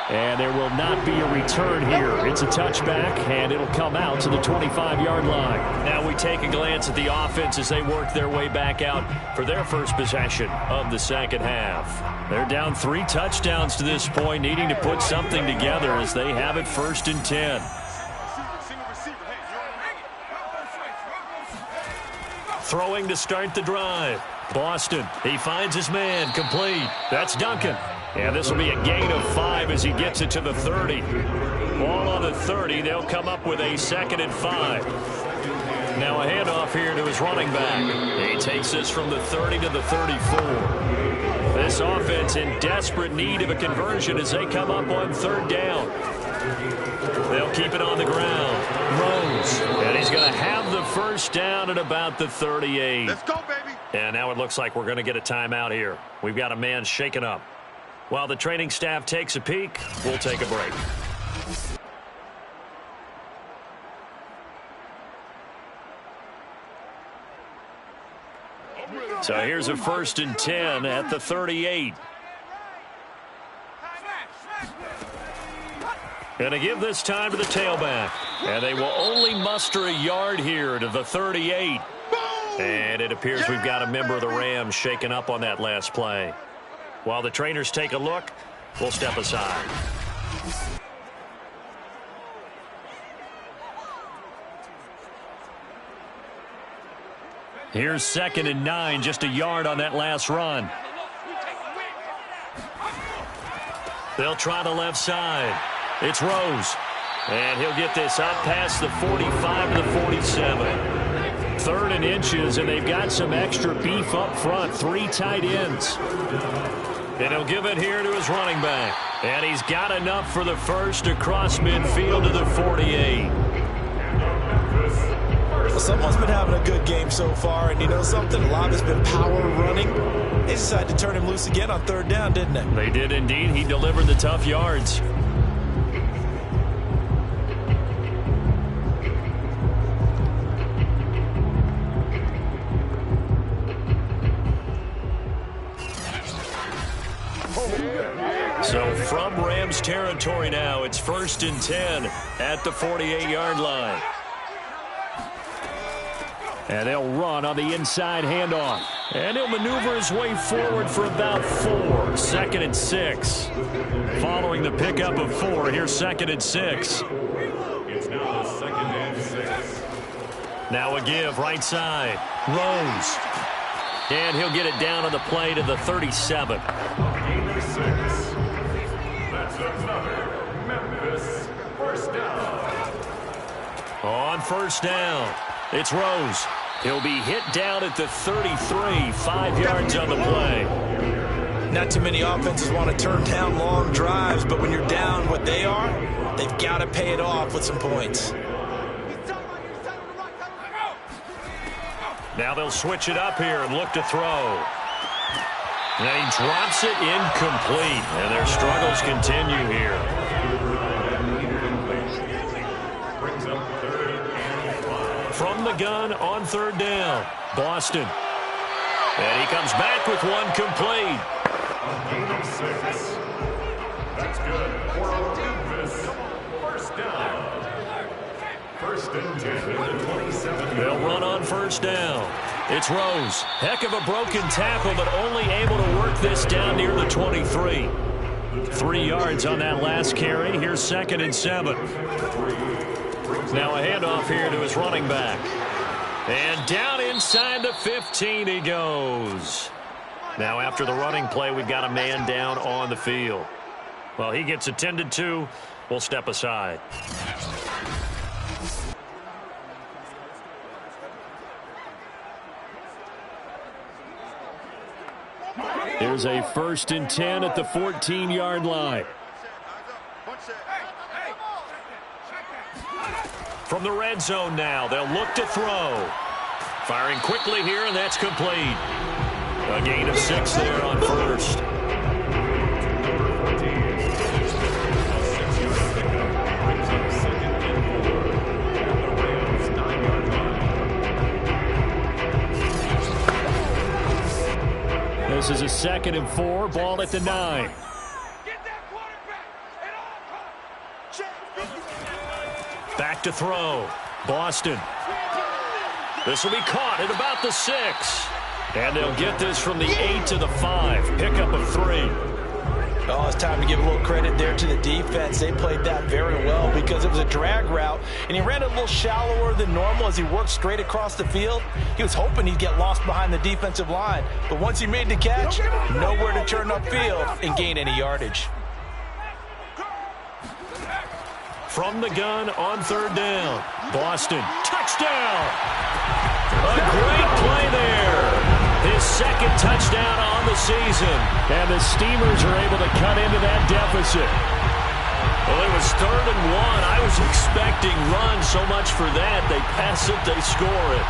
[SPEAKER 4] And there will not be a return here. It's a touchback, and it'll come out to the 25-yard line. Now we take a glance at the offense as they work their way back out for their first possession of the second half. They're down 3 touchdowns to this point, needing to put something together as they have it 1st and 10. Throwing to start the drive. Boston, he finds his man, complete. That's Duncan. And this will be a gain of 5 as he gets it to the 30. Ball on the 30. They'll come up with a 2nd and 5. Now a handoff here to his running back. He takes this from the 30 to the 34. This offense in desperate need of a conversion as they come up on 3rd down. They'll keep it on the ground. Rose. And he's going to have the first down at about the 38.
[SPEAKER 6] Let's go, baby.
[SPEAKER 4] And now it looks like we're going to get a timeout here. We've got a man shaken up. While the training staff takes a peek, we'll take a break. So here's a 1st and 10 at the 38. Going to give this time to the tailback. And they will only muster a yard here to the 38. And it appears we've got a member of the Rams shaken up on that last play. While the trainers take a look, we'll step aside. Here's 2nd and 9, just a yard on that last run. They'll try the left side. It's Rose. And he'll get this up past the 45 to the 47. 3rd and inches, and they've got some extra beef up front. 3 tight ends. And he'll give it here to his running back. And he's got enough for the first across midfield to the 48.
[SPEAKER 2] Well, someone's been having a good game so far, and you know something? A lot has been power running. They decided to turn him loose again on 3rd down, didn't they?
[SPEAKER 4] They did indeed. He delivered the tough yards. So from Rams territory now, it's 1st and 10 at the 48-yard line. And they'll run on the inside handoff. And he'll maneuver his way forward for about 4. 2nd and 6. Following the pickup of 4, here's 2nd and 6.
[SPEAKER 3] It's now 2nd and 6.
[SPEAKER 4] Now a give right side. Rose. And he'll get it down on the play to the 37.
[SPEAKER 3] Gain of 6. That's another Memphis 1st down.
[SPEAKER 4] On 1st down, it's Rose. He'll be hit down at the 33, 5 yards on the play.
[SPEAKER 2] Not too many offenses want to turn down long drives, but when you're down what they are, they've got to pay it off with some points.
[SPEAKER 4] Now they'll switch it up here and look to throw. And he drops it incomplete. And their struggles continue here. From the gun on 3rd down, Boston. And he comes back with one complete.
[SPEAKER 3] Gain of 6. That's good for Memphis 1st down. 1st and 10 at the 27.
[SPEAKER 4] They'll run on 1st down. It's Rose. Heck of a broken tackle, but only able to work this down near the 23. 3 yards on that last carry. Here's 2nd and 7. Now a handoff here to his running back. And down inside the 15 he goes. Now after the running play, we've got a man down on the field. Well, he gets attended to. We'll step aside. has a 1st and 10 at the 14-yard line. From the red zone now, they'll look to throw. Firing quickly here, and that's complete. A gain of 6 there on first. This is a 2nd and 4, ball at the 9. Back to throw. Boston. This will be caught at about the 6. And they'll get this from the 8 to the 5. Pickup of 3.
[SPEAKER 2] Oh, it's time to give a little credit there to the defense. They played that very well because it was a drag route, and he ran a little shallower than normal as he worked straight across the field. He was hoping he'd get lost behind the defensive line, but once he made the catch, nowhere to turn upfield and gain any yardage.
[SPEAKER 4] From the gun on 3rd down. Boston, touchdown! A great play there. His 2nd touchdown on the season. And the Steamers are able to cut into that deficit. Well, it was 3rd and 1. I was expecting runs so much for that. They pass it, they score it.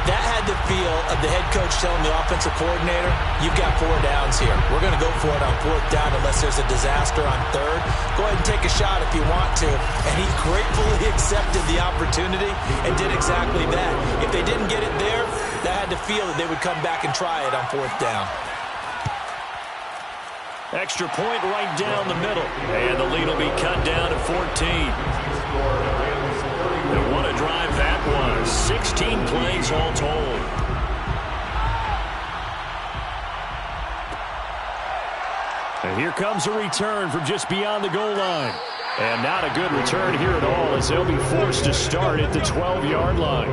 [SPEAKER 2] That had the feel of the head coach telling the offensive coordinator, you've got 4 downs here. We're going to go for it on 4th down unless there's a disaster on 3rd. Go ahead and take a shot if you want to. And he gratefully accepted the opportunity and did exactly that. If they didn't get it there, that had the feel that they would come back and try it on 4th down.
[SPEAKER 4] Extra point right down the middle. And the lead will be cut down to 14. And what a drive that was. 16 plays all told. And here comes a return from just beyond the goal line. And not a good return here at all as they'll be forced to start at the 12-yard line.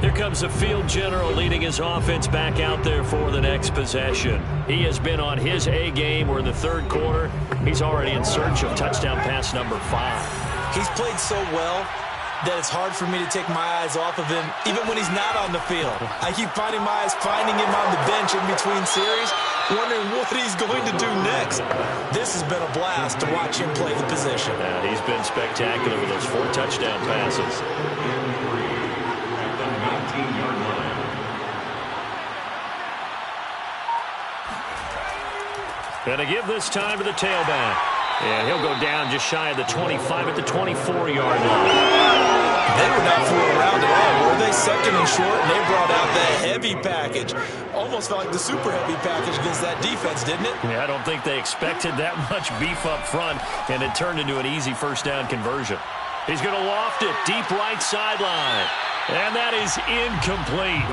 [SPEAKER 4] Here comes the field general leading his offense back out there for the next possession. He has been on his A game. We're in the 3rd quarter. He's already in search of touchdown pass number 5.
[SPEAKER 2] He's played so well that it's hard for me to take my eyes off of him, even when he's not on the field. I keep finding my eyes finding him on the bench in between series, wondering what he's going to do next. This has been a blast to watch him play the position.
[SPEAKER 4] Yeah, he's been spectacular with those 4 touchdown passes. And to give this time to the tailback. And he'll go down just shy of the 25 at the 24-yard line.
[SPEAKER 2] They were not fooling around at all, were they? 2nd and short, and they brought out the heavy package. Almost felt like the super heavy package against that defense, didn't it?
[SPEAKER 4] Yeah, I don't think they expected that much beef up front, and it turned into an easy 1st down conversion. He's going to loft it deep right sideline. And that is incomplete.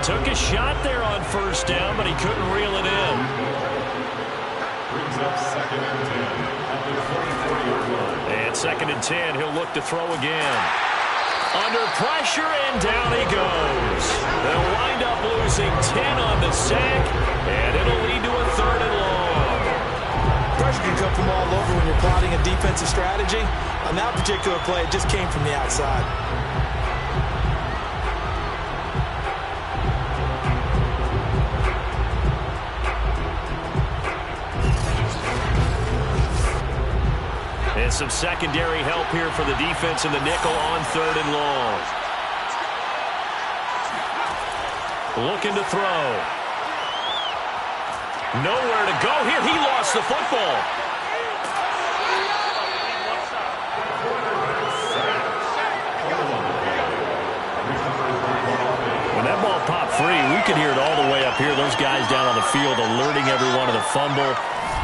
[SPEAKER 4] Took a shot there on 1st down, but he couldn't reel it in.
[SPEAKER 3] Brings up 2nd and 10 at the 44-yard line.
[SPEAKER 4] And 2nd and 10, he'll look to throw again. Under pressure, and down he goes. They'll wind up losing 10 on the sack, and it'll lead to a 3rd and long.
[SPEAKER 2] Pressure can come from all over when you're plotting a defensive strategy. On that particular play, it just came from the outside.
[SPEAKER 4] And some secondary help here for the defense in the nickel on 3rd and long. Looking to throw. Nowhere to go here. He lost the football. When that ball popped free, we could hear it all the way up here. Those guys down on the field alerting everyone of the fumble.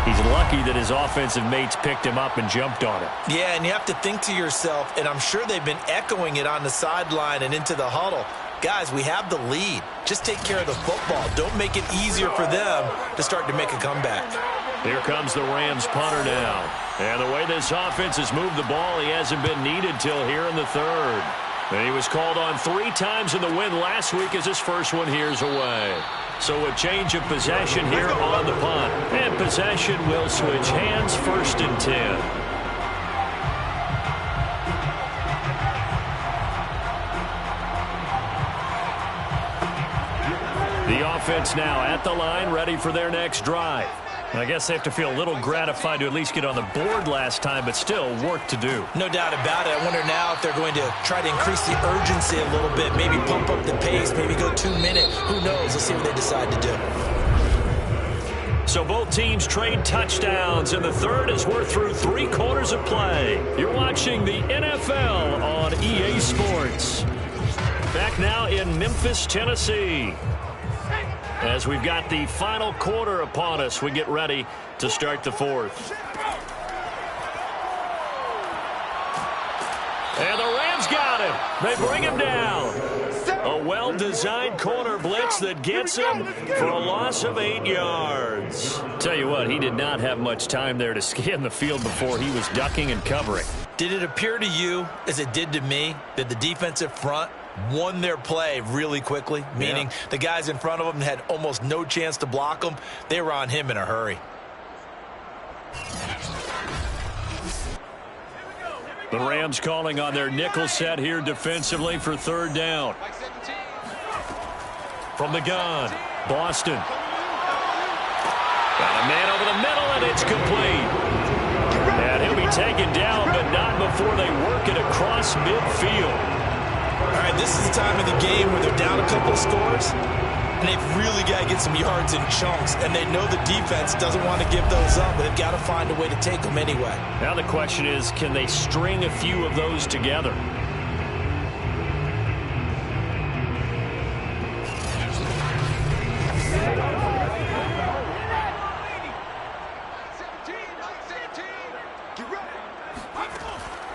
[SPEAKER 4] He's lucky that his offensive mates picked him up and jumped on it.
[SPEAKER 2] Yeah, and you have to think to yourself, and I'm sure they've been echoing it on the sideline and into the huddle. Guys, we have the lead. Just take care of the football. Don't make it easier for them to start to make a comeback.
[SPEAKER 4] Here comes the Rams punter now. And the way this offense has moved the ball, he hasn't been needed till here in the 3rd. And he was called on 3 times in the win last week as his first one here's away. So a change of possession here on the punt. And possession will switch hands, 1st and 10. offense now at the line, ready for their next drive. I guess they have to feel a little gratified to at least get on the board last time, but still work to do.
[SPEAKER 2] No doubt about it. I wonder now if they're going to try to increase the urgency a little bit, maybe pump up the pace, maybe go 2 minutes. Who knows? Let's see what they decide to do.
[SPEAKER 4] So both teams trade touchdowns, and the third as we're through 3 quarters of play. You're watching the NFL on EA Sports. Back now in Memphis, Tennessee. As we've got the final quarter upon us, we get ready to start the fourth. And the Rams got him. They bring him down. A well-designed corner blitz that gets him for a loss of 8 yards. Tell you what, he did not have much time there to scan the field before he was ducking and covering.
[SPEAKER 2] Did it appear to you, as it did to me, that the defensive front won their play really quickly? Meaning the guys in front of them had almost no chance to block them. They were on him in a hurry.
[SPEAKER 4] The Rams calling on their nickel set here defensively for third down. From the gun, Boston. Got a man over the middle, and it's complete. And he'll be taken down, but not before they work it across midfield.
[SPEAKER 2] All right, this is the time of the game where they're down a couple of scores, and they've really got to get some yards in chunks, and they know the defense doesn't want to give those up, but they've got to find a way to take them anyway.
[SPEAKER 4] Now the question is, can they string a few of those together?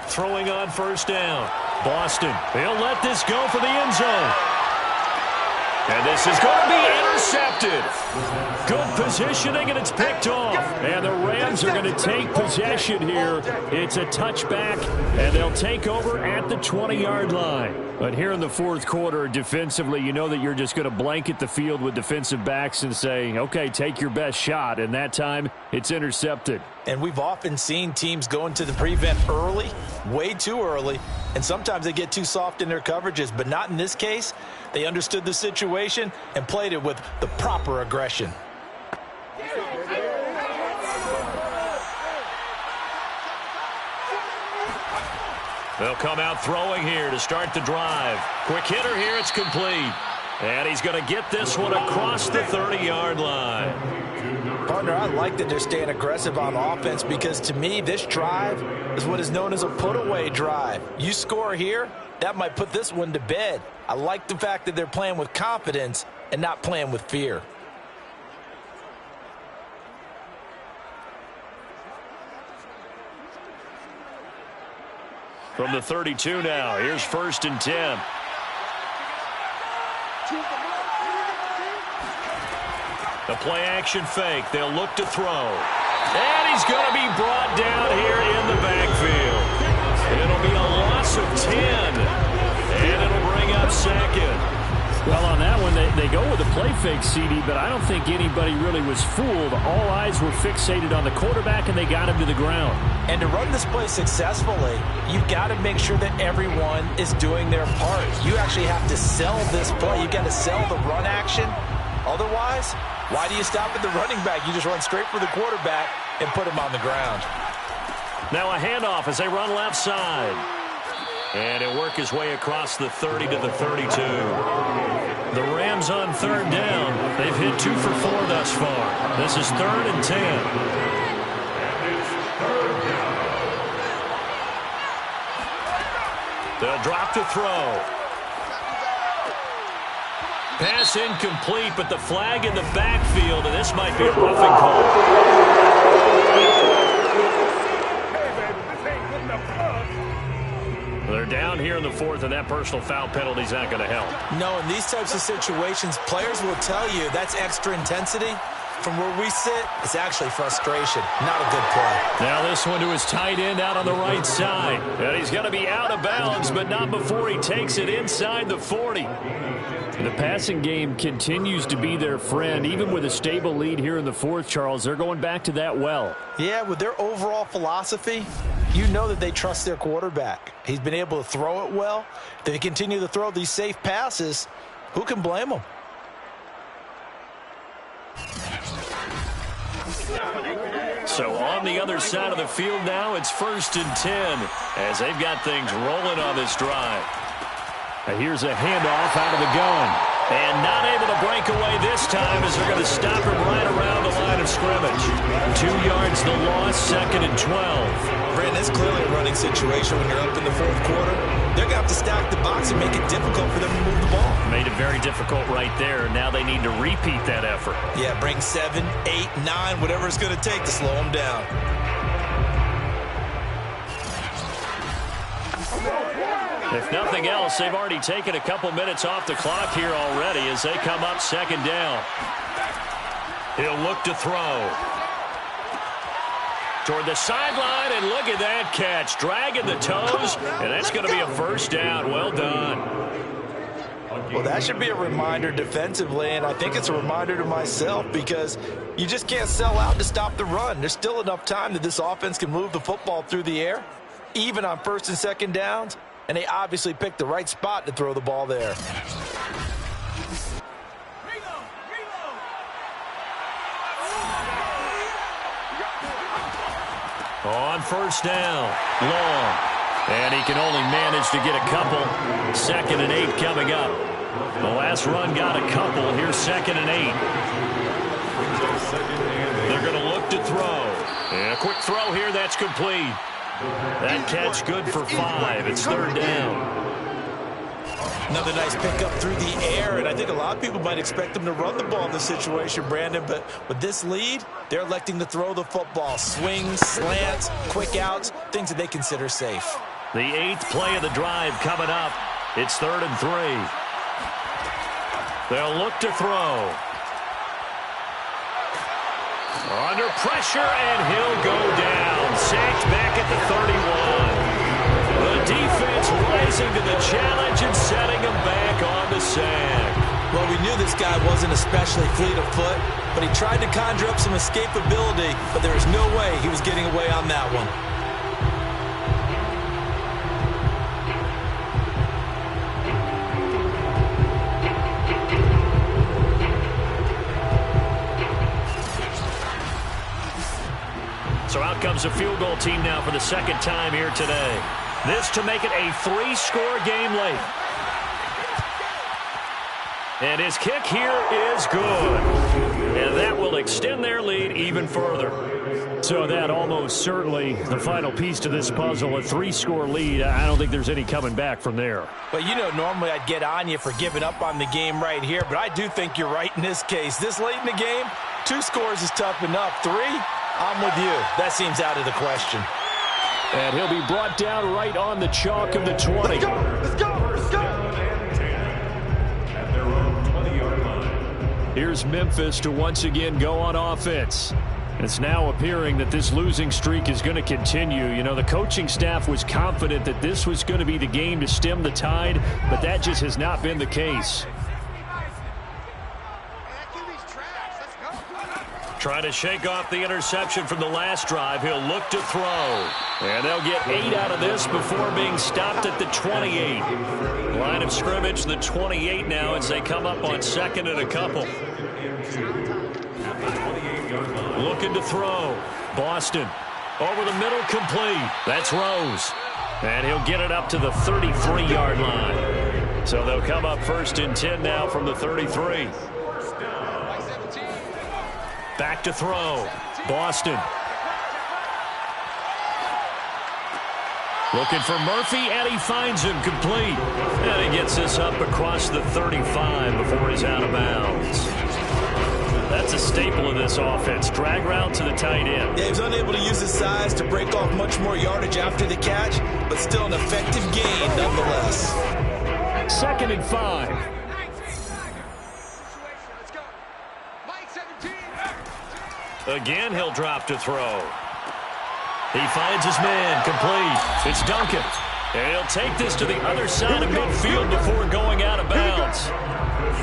[SPEAKER 4] Throwing on first down. Boston, they'll let this go for the end zone. And this is going to be intercepted. Good positioning, and it's picked off. And the Rams are going to take possession here. It's a touchback, and they'll take over at the 20-yard line. But here in the fourth quarter, defensively, you know that you're just going to blanket the field with defensive backs and say, okay, take your best shot. And that time, it's intercepted.
[SPEAKER 2] And we've often seen teams go into the prevent early, way too early, and sometimes they get too soft in their coverages, but not in this case. They understood the situation and played it with the proper aggression.
[SPEAKER 4] They'll come out throwing here to start the drive. Quick hitter here, it's complete. And he's going to get this one across the 30-yard line.
[SPEAKER 2] Partner, I like that they're staying aggressive on offense because, to me, this drive is what is known as a put-away drive. You score here, that might put this one to bed. I like the fact that they're playing with confidence and not playing with fear.
[SPEAKER 4] From the 32 now, here's 1st and 10. The play-action fake. They'll look to throw. And he's going to be brought down here in the backfield. It'll be a loss of 10. And it'll bring up 2nd.
[SPEAKER 7] Well, on that one, they go with a play fake, CD, but I don't think anybody really was fooled. All eyes were fixated on the quarterback, and they got him to the ground.
[SPEAKER 2] And to run this play successfully, you've got to make sure that everyone is doing their part. You actually have to sell this play. You've got to sell the run action. Otherwise, why do you stop at the running back? You just run straight for the quarterback and put him on the ground.
[SPEAKER 4] Now a handoff as they run left side. And he'll work his way across the 30 to the 32. The Rams on third down. They've hit 2 for 4 thus far. This is 3rd and 10. They'll drop to throw. Pass incomplete, but the flag in the backfield, and this might be a roughing call. They're down here in the 4th, and that personal foul penalty is not going to help.
[SPEAKER 2] No, in these types of situations, players will tell you that's extra intensity. From where we sit, it's actually frustration. Not a good play.
[SPEAKER 4] Now this one to his tight end out on the right side. And he's going to be out of bounds, but not before he takes it inside the 40.
[SPEAKER 7] The passing game continues to be their friend. Even with a stable lead here in the 4th, Charles, they're going back to that well.
[SPEAKER 2] Yeah, with their overall philosophy, you know that they trust their quarterback. He's been able to throw it well. If they continue to throw these safe passes, who can blame them?
[SPEAKER 4] So on the other side of the field now, it's 1st and 10 as they've got things rolling on this drive.
[SPEAKER 7] Here's a handoff out of the gun.
[SPEAKER 4] And not able to break away this time as they're going to stop him right around the line of scrimmage. 2 yards the loss, 2nd and 12.
[SPEAKER 2] Brandon, it's clearly a running situation when you're up in the 4th quarter. They're going to have to stack the box and make it difficult for them to move the ball.
[SPEAKER 4] Made it very difficult right there. Now they need to repeat that effort.
[SPEAKER 2] Yeah, bring 7, 8, 9, whatever it's going to take to slow them down.
[SPEAKER 4] If nothing else, they've already taken a couple minutes off the clock here already as they come up 2nd down. He'll look to throw. Toward the sideline, and look at that catch. Dragging the toes, and that's going to be a 1st down. Well done.
[SPEAKER 2] Well, that should be a reminder defensively, and I think it's a reminder to myself because you just can't sell out to stop the run. There's still enough time that this offense can move the football through the air, even on 1st and 2nd downs. And they obviously picked the right spot to throw the ball there.
[SPEAKER 4] On 1st down, long. And he can only manage to get a couple. 2nd and 8 coming up. The last run got a couple. Here's 2nd and 8. They're going to look to throw. And a quick throw here, that's complete. That catch good for 5. It's 3rd down.
[SPEAKER 2] Another nice pickup through the air, and I think a lot of people might expect them to run the ball in this situation, Brandon, but with this lead, they're electing to throw the football. Swings, slants, quick outs, things that they consider safe.
[SPEAKER 4] The 8th play of the drive coming up. It's 3rd and 3. They'll look to throw. Under pressure, and he'll go down. Sacked back at the 31. The defense rising to the challenge and setting him back on the sack.
[SPEAKER 2] Well, we knew this guy wasn't especially fleet of foot, but he tried to conjure up some escapability, but there was no way he was getting away on that one.
[SPEAKER 4] So out comes a field goal team now for the 2nd time here today. This to make it a 3-score game late. And his kick here is good. And that will extend their lead even further.
[SPEAKER 7] So that almost certainly the final piece to this puzzle, a 3-score lead. I don't think there's any coming back from there.
[SPEAKER 2] But you know, normally I'd get on you for giving up on the game right here, but I do think you're right in this case. This late in the game, 2 scores is tough enough. 3, I'm with you. That seems out of the question.
[SPEAKER 7] And he'll be brought down right on the chalk of the 20.
[SPEAKER 3] Let's go! Let's go! Let's go! At their own 20-yard line.
[SPEAKER 7] Here's Memphis to once again go on offense. It's now appearing that this losing streak is going to continue. You know, the coaching staff was confident that this was going to be the game to stem the tide, but that just has not been the case.
[SPEAKER 4] Trying to shake off the interception from the last drive. He'll look to throw. And they'll get 8 out of this before being stopped at the 28. Line of scrimmage, the 28 now as they come up on 2nd and a couple. Looking to throw. Boston. Over the middle, complete. That's Rose. And he'll get it up to the 33-yard line. So they'll come up 1st and 10 now from the 33. Back to throw. Boston. Looking for Murphy, and he finds him complete. And he gets this up across the 35 before he's out of bounds. That's a staple of this offense. Drag route to the tight end.
[SPEAKER 2] Yeah, he was unable to use his size to break off much more yardage after the catch, but still an effective gain nonetheless.
[SPEAKER 7] 2nd and 5.
[SPEAKER 4] Again, he'll drop to throw. He finds his man, complete. It's Duncan. And he'll take this to the other side of midfield before going out of bounds.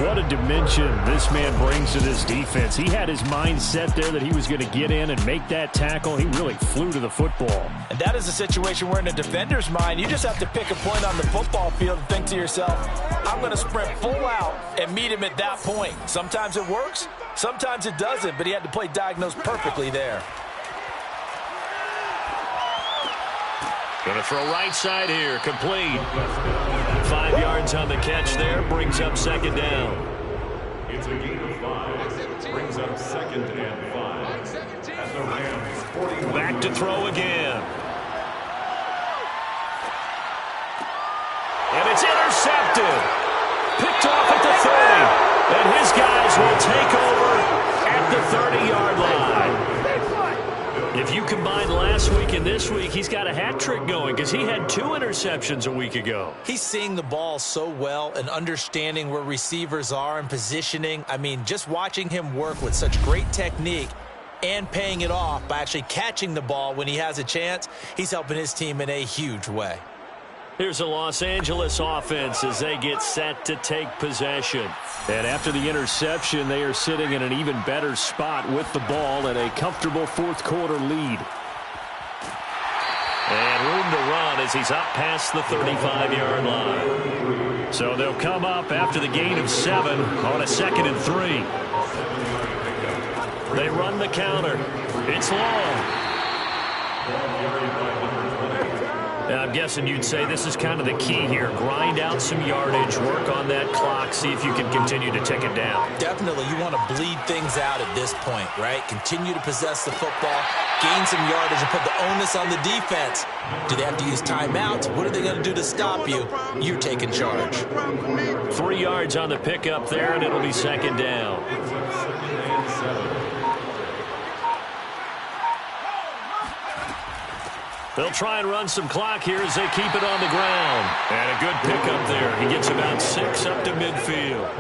[SPEAKER 7] What a dimension this man brings to this defense. He had his mind set there that he was going to get in and make that tackle. He really flew to the football.
[SPEAKER 2] And that is a situation where in a defender's mind, you just have to pick a point on the football field and think to yourself, I'm going to sprint full out and meet him at that point. Sometimes it works, Sometimes it doesn't, but he had to play diagnose perfectly there.
[SPEAKER 4] Going to throw right side here, complete. 5 yards on the catch there, brings up second down.
[SPEAKER 3] It's a gain of 5. Brings up 2nd and 5. At the Rams 41.
[SPEAKER 4] Back to throw again. And it's intercepted. Picked off at the 30. And his guys will take over at the 30-yard line. If you combine last week and this week, he's got a hat trick going because he had 2 interceptions a week ago.
[SPEAKER 2] He's seeing the ball so well and understanding where receivers are and positioning. I mean, just watching him work with such great technique and paying it off by actually catching the ball when he has a chance, he's helping his team in a huge way.
[SPEAKER 4] Here's the Los Angeles offense as they get set to take possession.
[SPEAKER 7] And after the interception, they are sitting in an even better spot with the ball and a comfortable fourth-quarter lead.
[SPEAKER 4] And room to run as he's up past the 35-yard line. So they'll come up after the gain of 7 on a 2nd and 3. They run the counter. It's long. I'm guessing you'd say this is kind of the key here. Grind out some yardage, work on that clock, see if you can continue to tick it down.
[SPEAKER 2] Definitely, you want to bleed things out at this point, right? Continue to possess the football, gain some yardage, and put the onus on the defense. Do they have to use timeouts? What are they going to do to stop you? You're taking charge.
[SPEAKER 4] 3 yards on the pickup there, and it'll be second down. They'll try and run some clock here as they keep it on the ground. And a good pickup there. He gets about 6 up to midfield.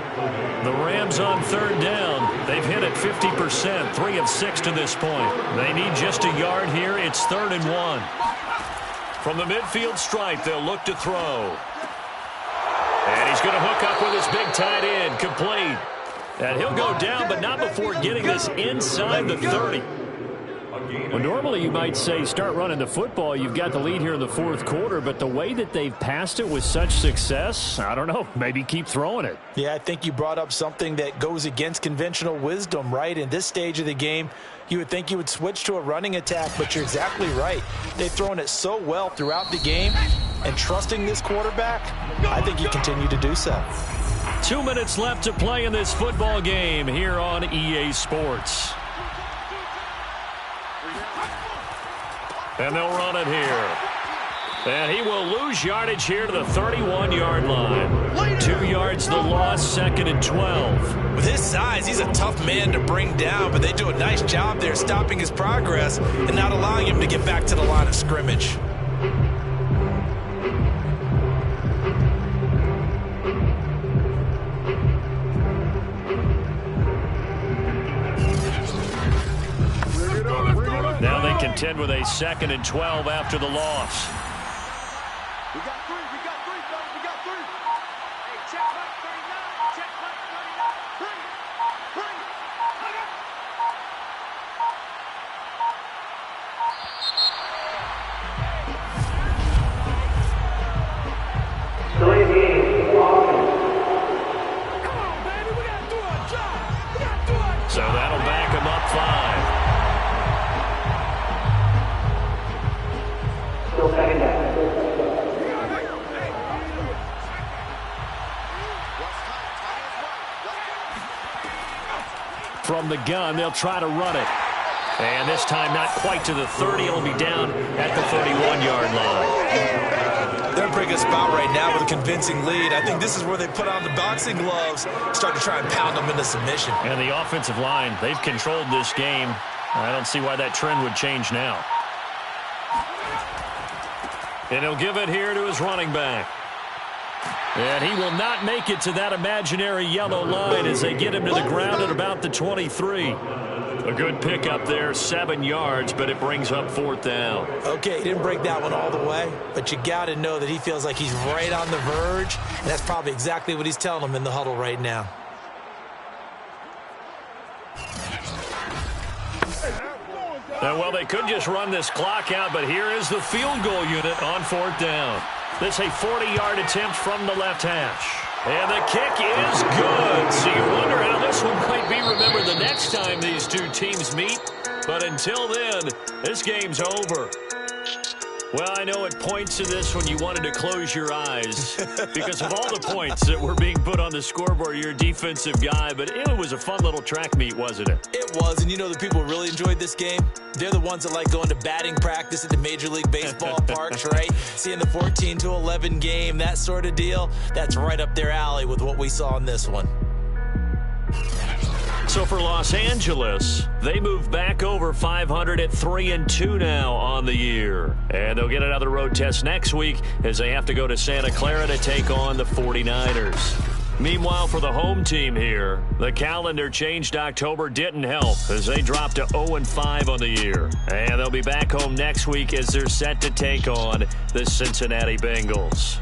[SPEAKER 4] The Rams on 3rd down. They've hit it 50%, 3 of 6 to this point. They need just a yard here. It's 3rd and 1. From the midfield stripe, they'll look to throw. And he's going to hook up with his big tight end, complete. And he'll go down, but not before getting this inside the 30.
[SPEAKER 7] Well, normally you might say start running the football. You've got the lead here in the fourth quarter, but the way that they've passed it with such success, I don't know, maybe keep throwing it.
[SPEAKER 2] Yeah, I think you brought up something that goes against conventional wisdom, right? In this stage of the game, you would think you would switch to a running attack, but you're exactly right. They've thrown it so well throughout the game, and trusting this quarterback, I think you continue to do so.
[SPEAKER 4] 2 minutes left to play in this football game here on EA Sports. And they'll run it here. And he will lose yardage here to the 31-yard line. 2 yards the loss, 2nd and 12.
[SPEAKER 2] With his size, he's a tough man to bring down, but they do a nice job there stopping his progress and not allowing him to get back to the line of scrimmage.
[SPEAKER 4] Now they contend with a 2nd and 12 after the loss.
[SPEAKER 6] We got 3, fellas, we got 3. Hey, check back 39, check back 39. Come on, baby, we got to do our job.
[SPEAKER 4] So that'll back him up 5. From the gun, they'll try to run it. And this time not quite to the 30. It'll be down at the 31-yard line.
[SPEAKER 2] They're in a pretty good spot right now with a convincing lead. I think this is where they put on the boxing gloves, start to try and pound them into submission.
[SPEAKER 4] And the offensive line, they've controlled this game. I don't see why that trend would change now. And he'll give it here to his running back. And he will not make it to that imaginary yellow line as they get him to the ground at about the 23. A good pickup there, 7 yards, but it brings up 4th down.
[SPEAKER 2] Okay, he didn't break that one all the way, but you got to know that he feels like he's right on the verge, and that's probably exactly what he's telling them in the huddle right now.
[SPEAKER 4] Well, they could just run this clock out, but here is the field goal unit on 4th down. This is a 40-yard attempt from the left hash. And the kick is good. So you wonder how this one might be remembered the next time these two teams meet. But until then, this game's over. Well, I know at points in this when you wanted to close your eyes because of all the points that were being put on the scoreboard. You're a defensive guy, but it was a fun little track meet, wasn't it?
[SPEAKER 2] It was, and you know the people who really enjoyed this game? They're the ones that like going to batting practice at the Major League Baseball parks, right? Seeing the 14-11 game, that sort of deal. That's right up their alley with what we saw in this one.
[SPEAKER 4] So for Los Angeles, they move back over 500 at 3-2 now on the year. And they'll get another road test next week as they have to go to Santa Clara to take on the 49ers. Meanwhile, for the home team here, the calendar changed October didn't help as they dropped to 0-5 on the year. And they'll be back home next week as they're set to take on the Cincinnati Bengals.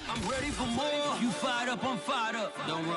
[SPEAKER 8] I'm ready for more. You fired up, I'm fired up. Don't run.